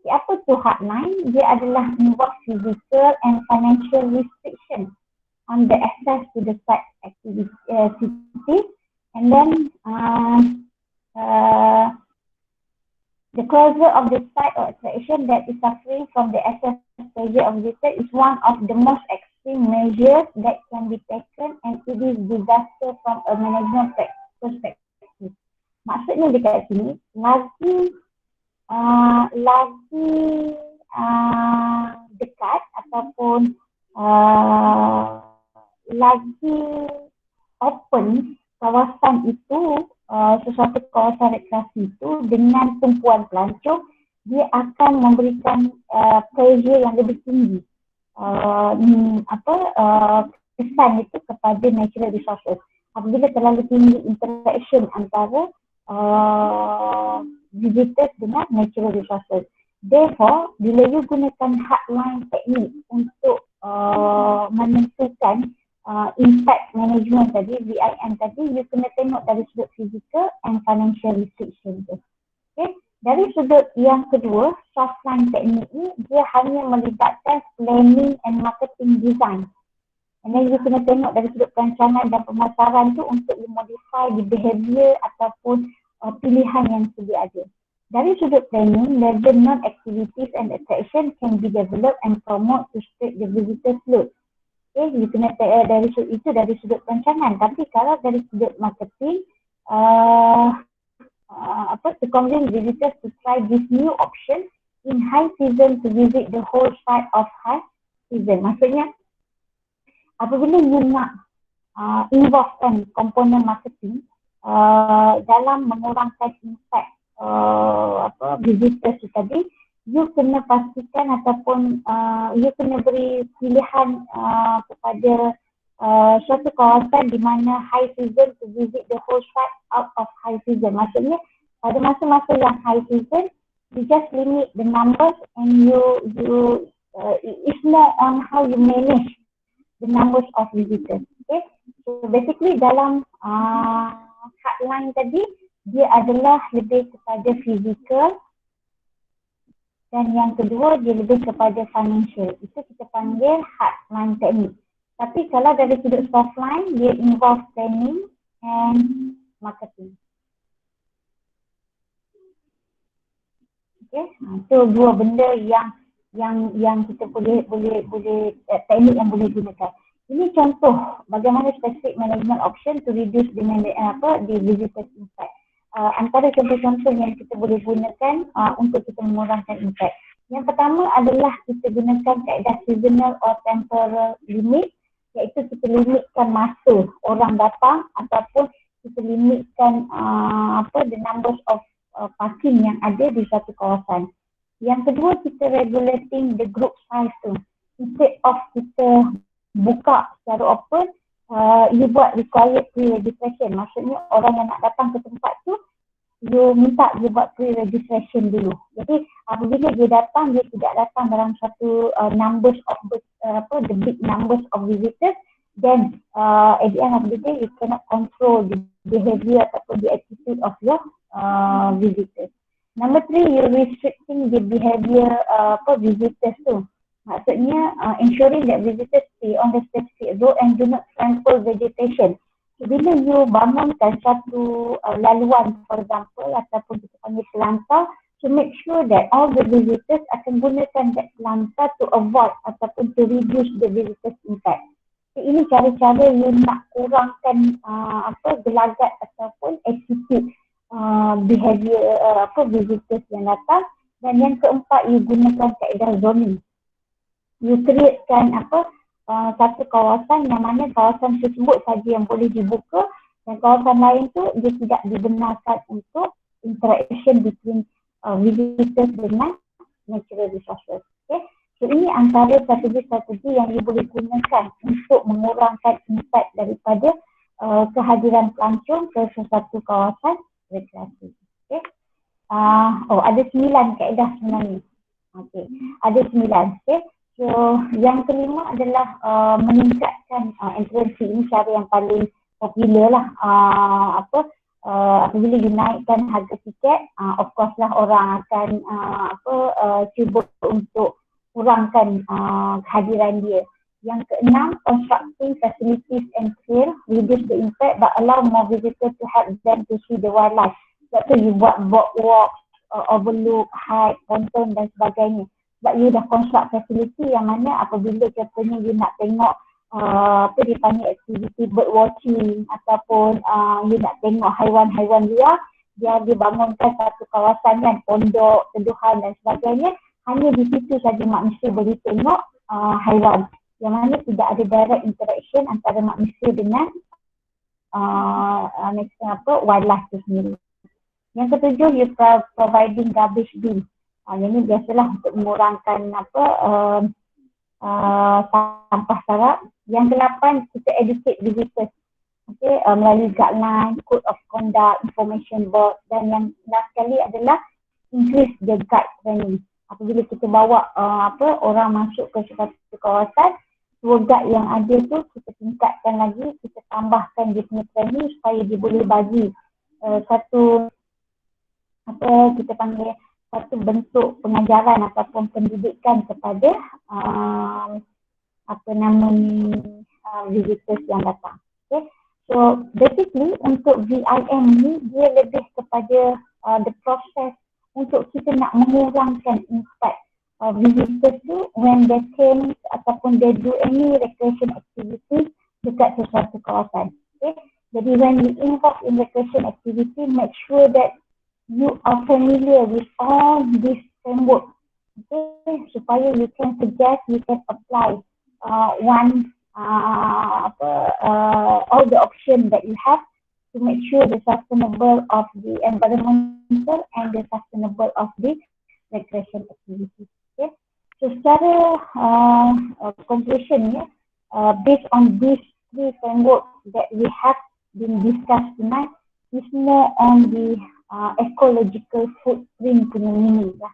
Speaker 1: Apa tu hardline? Dia adalah involve physical and financial restriction on the access to the site activity, and then the closure of the site or attraction that is suffering from the access pressure of visitor is one of the most extreme measures that can be taken, and it is disaster from a management perspective. Maksudnya dekat sini lagi dekat ataupun lagi open kawasan itu, sesuatu kawasan rekreasi itu dengan tumpuan pelancong, dia akan memberikan pressure yang lebih tinggi, kesan itu kepada natural resources. Apabila terlalu tinggi interaction antara visitors dengan natural resources. Therefore, bila you gunakan hardline teknik untuk menentukan impact management tadi, VIM tadi, you kena tengok dari sudut physical and financial restriction tu. Okay. Dari sudut yang kedua, softline teknik ni dia hanya melibatkan planning and marketing design. And then you kena tengok dari sudut perancangan dan pemasaran tu untuk you modify the behavior ataupun pilihan yang sedia ada. Dari sudut planning, level non-activities and attraction can be developed and promote to spread the visitors load. Okay, you kena dari sudut itu dari sudut perancangan. Tapi kalau dari sudut marketing, to convince visitors to try this new option in high season to visit the whole site of high season. Maksudnya, apabila you nak involvekan komponen marketing dalam mengurangkan impact visitors tadi, you kena pastikan ataupun you kena beri pilihan kepada suatu kawasan di mana high season to visit the whole site out of high season. Maksudnya pada masa-masa yang high season, you just limit the numbers and it's more on how you manage the numbers of visitors. Okay, so basically dalam hardline tadi dia adalah lebih kepada physical dan yang kedua dia lebih kepada financial. Itu kita panggil hardline teknik. Tapi kalau dari sudut softline, dia involve planning and marketing. Okay, itu dua benda yang kita boleh teknik yang boleh gunakan. Ini contoh bagaimana specific management option to reduce the visitors impact. Antara contoh-contoh yang kita boleh gunakan untuk kita mengurangkan impact. Yang pertama adalah kita gunakan kaedah seasonal or temporal limit, iaitu kita limitkan masa orang datang ataupun kita limitkan the numbers of parking yang ada di satu kawasan. Yang kedua, kita regulating the group size tu. Instead of kita buka secara open, you buat required pre-registration. Maksudnya orang yang nak datang ke tempat tu, you minta dia buat pre-registration dulu. Jadi apabila dia datang, dia tidak datang dalam satu numbers of the big numbers of visitors, then at the end of the day, you cannot control the behavior ataupun the attitude of your visitors. Number 3, you're restricting the behavior visitors tu. Maksudnya ensuring that visitors stay on the specific road and do not trample vegetation. So, bila you bangunkan satu laluan, for example, ataupun kita panggil pelantar, to make sure that all the visitors akan gunakan that pelantar to avoid ataupun to reduce the visitors impact. So, ini cara-cara you nak kurangkan gelagat ataupun attitude behavior visitors yang datang. Dan yang keempat, you gunakan kaedah zoning. You createkan satu kawasan yang mana kawasan tersebut saja yang boleh dibuka dan kawasan lain tu dia tidak dibenarkan untuk interaction between visitors dengan natural resources. Okay. So ini antara strategi-strategi yang you boleh gunakan untuk mengurangkan impact daripada kehadiran pelancong ke sesuatu kawasan rekreasi. Okay. Ada 9 kaedah sebenarnya. Okay. Ada 9. Okay. So, yang kelima adalah meningkatkan entrancy. Ini cara yang paling popular lah. Apabila you naikkan harga tiket, of course lah orang akan cuba untuk kurangkan kehadiran dia. Yang keenam, constructing facilities and trail, reduce the impact but allow more visitors to help them to see the wildlife. Sebab tu you buat boardwalk, overlook, hike, ponton dan sebagainya. Sebab you dah construct facility yang mana apabila contohnya you nak tengok dipanggil aktiviti bird watching ataupun you nak tengok haiwan-haiwan liar, dia dibangunkan satu kawasan kan, pondok, teduhan dan sebagainya. hanya di situ saja manusia boleh tengok haiwan, yang mana tidak ada direct interaction antara manusia dengan wildlife tu sendiri. Yang ketujuh, you providing garbage bin. Yang ni biasalah untuk mengurangkan sampah sarap. Yang ke-8, kita educate visitors. Okay, melalui guideline, code of conduct, information board, dan yang last sekali adalah increase the guide training. Apabila kita bawa orang masuk ke suatu kawasan, tour guide yang ada tu kita tingkatkan lagi, kita tambahkan dia punya training supaya dia boleh bagi satu kita panggil satu bentuk pengajaran ataupun pendidikan kepada visitors yang datang. Okay. So basically untuk VIM ni dia lebih kepada the process untuk kita nak mengurangkan impact visitors tu when they came ataupun they do any recreation activity dekat sesuatu kawasan. Okay. Jadi when you involve in recreation activity, make sure that you are familiar with all this framework, okay, supaya you can suggest, you can apply all the options that you have to make sure the sustainable of the environmental and the sustainable of the recreation activity. Okay, so secara conclusion ni, based on these three framework that we have been discussed tonight, is more on the ecological footprint punya meaning lah.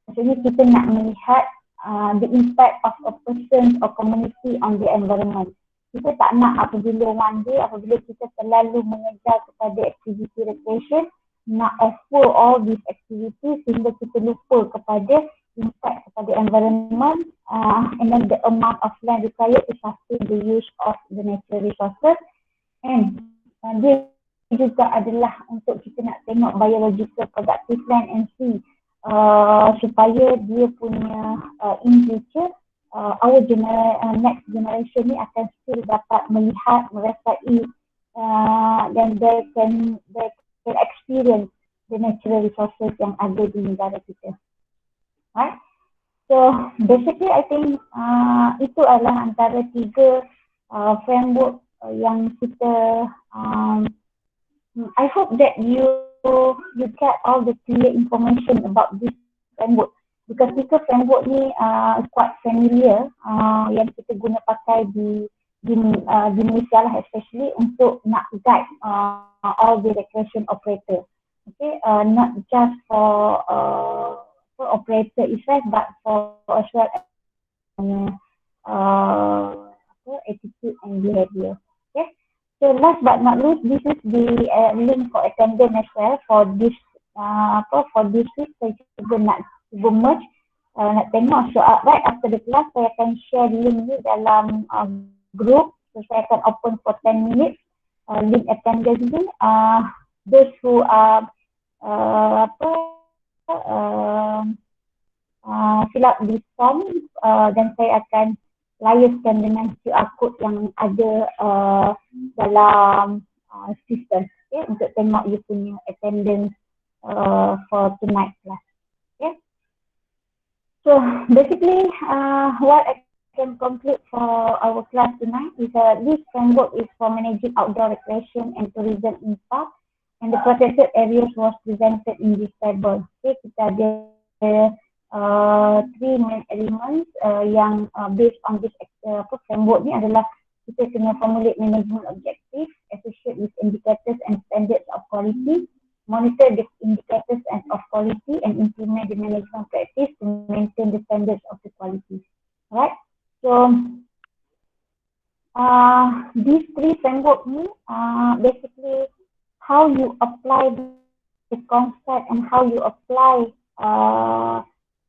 Speaker 1: Maksudnya kita nak melihat the impact of a person or community on the environment. Kita tak nak apabila one day, apabila kita terlalu mengejar kepada activity recreation, nak offer all these activities sehingga kita lupa kepada impact kepada environment and then the amount of land required to sustain the use of the natural resources, and dia juga adalah untuk kita nak tengok biological productive land and see supaya dia punya in future our next generation ni akan still dapat melihat, merasai dan they can experience the natural resources yang ada di negara kita. Right? So basically I think itu adalah antara tiga framework yang kita I hope that you get all the clear information about this framework, because tiga framework ni quite familiar yang kita guna pakai di Malaysia lah, especially untuk nak guide all the recreation operator. Okay, not just for operator itself, but for as well attitude and behavior. Okay. So last but not least, this is the link for attendance as well for this week. Saya cuba nak merge, nak tengok. So right after the class, saya akan share link ni dalam group. So saya akan open for 10 minutes link attendance ni. Those who are fill up this form dan saya akan liaiskan dengan QR code yang ada dalam sistem, okay, untuk tengok you punya attendance for tonight class. Okay. So basically what I can conclude for our class tonight is this framework is for managing outdoor recreation and tourism in park, and the protected areas was presented in this table. Okay, kita ada three main elements yang based on this framework ni adalah kita kena formulate management objective, associate with indicators and standards of quality, monitor the indicators and of quality, and implement the management practice to maintain the standards of the quality. Alright, so these three framework ni basically how you apply the concept and how you apply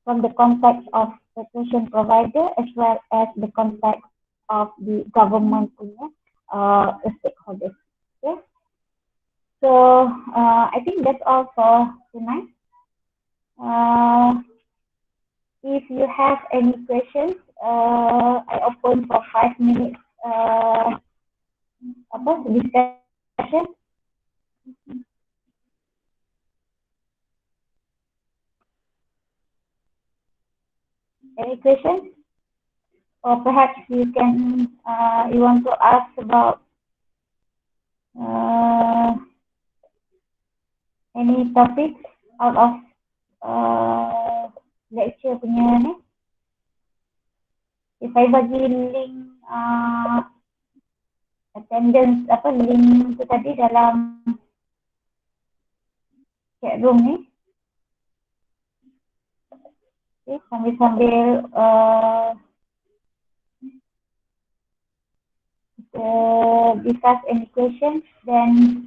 Speaker 1: from the context of recreation provider as well as the context of the government punya stakeholders. Okay. So I think that's all for tonight. If you have any questions, I open for 5 minutes discussion. Any questions? Or perhaps you can, you want to ask about any topics out of lecture punya ni. If I bagi link attendance link tu tadi dalam chat room ni. Okay, sambil-sambil discuss any questions, then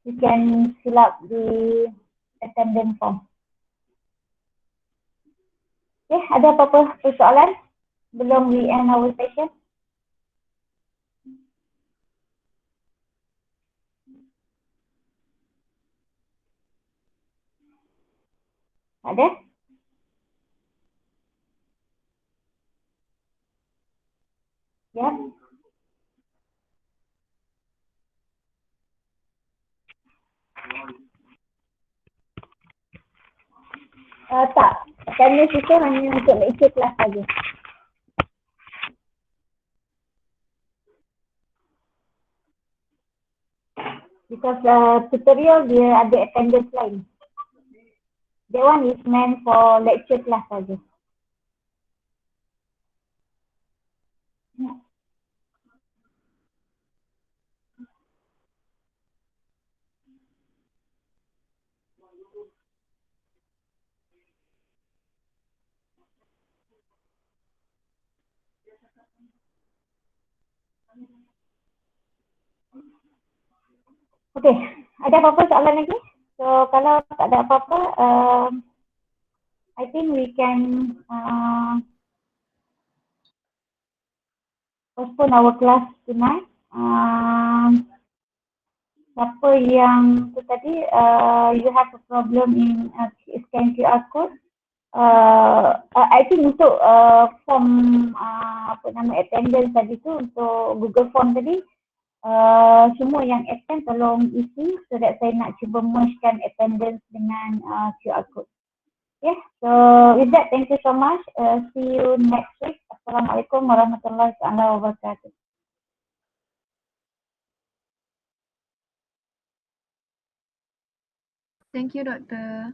Speaker 1: you can fill up the attendance form. Okay, ada apa-apa persoalan belum we end our session? Ada? Ya. Tak, attendance itu hanya untuk lecture kelas saja. Because tutorial dia ada attendance lain. That one is meant for lecture class saja. Okay, ada apa-apa soalan lagi? So kalau tak ada apa-apa, I think we can postpone our class tonight. Siapa yang tu tadi, you have a problem in scan QR code. I think untuk form attendance tadi tu, untuk Google Form tadi, semua yang attend tolong isi so that saya nak cuba mergekan attendance dengan QR code. Okay, so with that, thank you so much. See you next week. Assalamualaikum warahmatullahi wabarakatuh.
Speaker 2: Thank you, Doktor.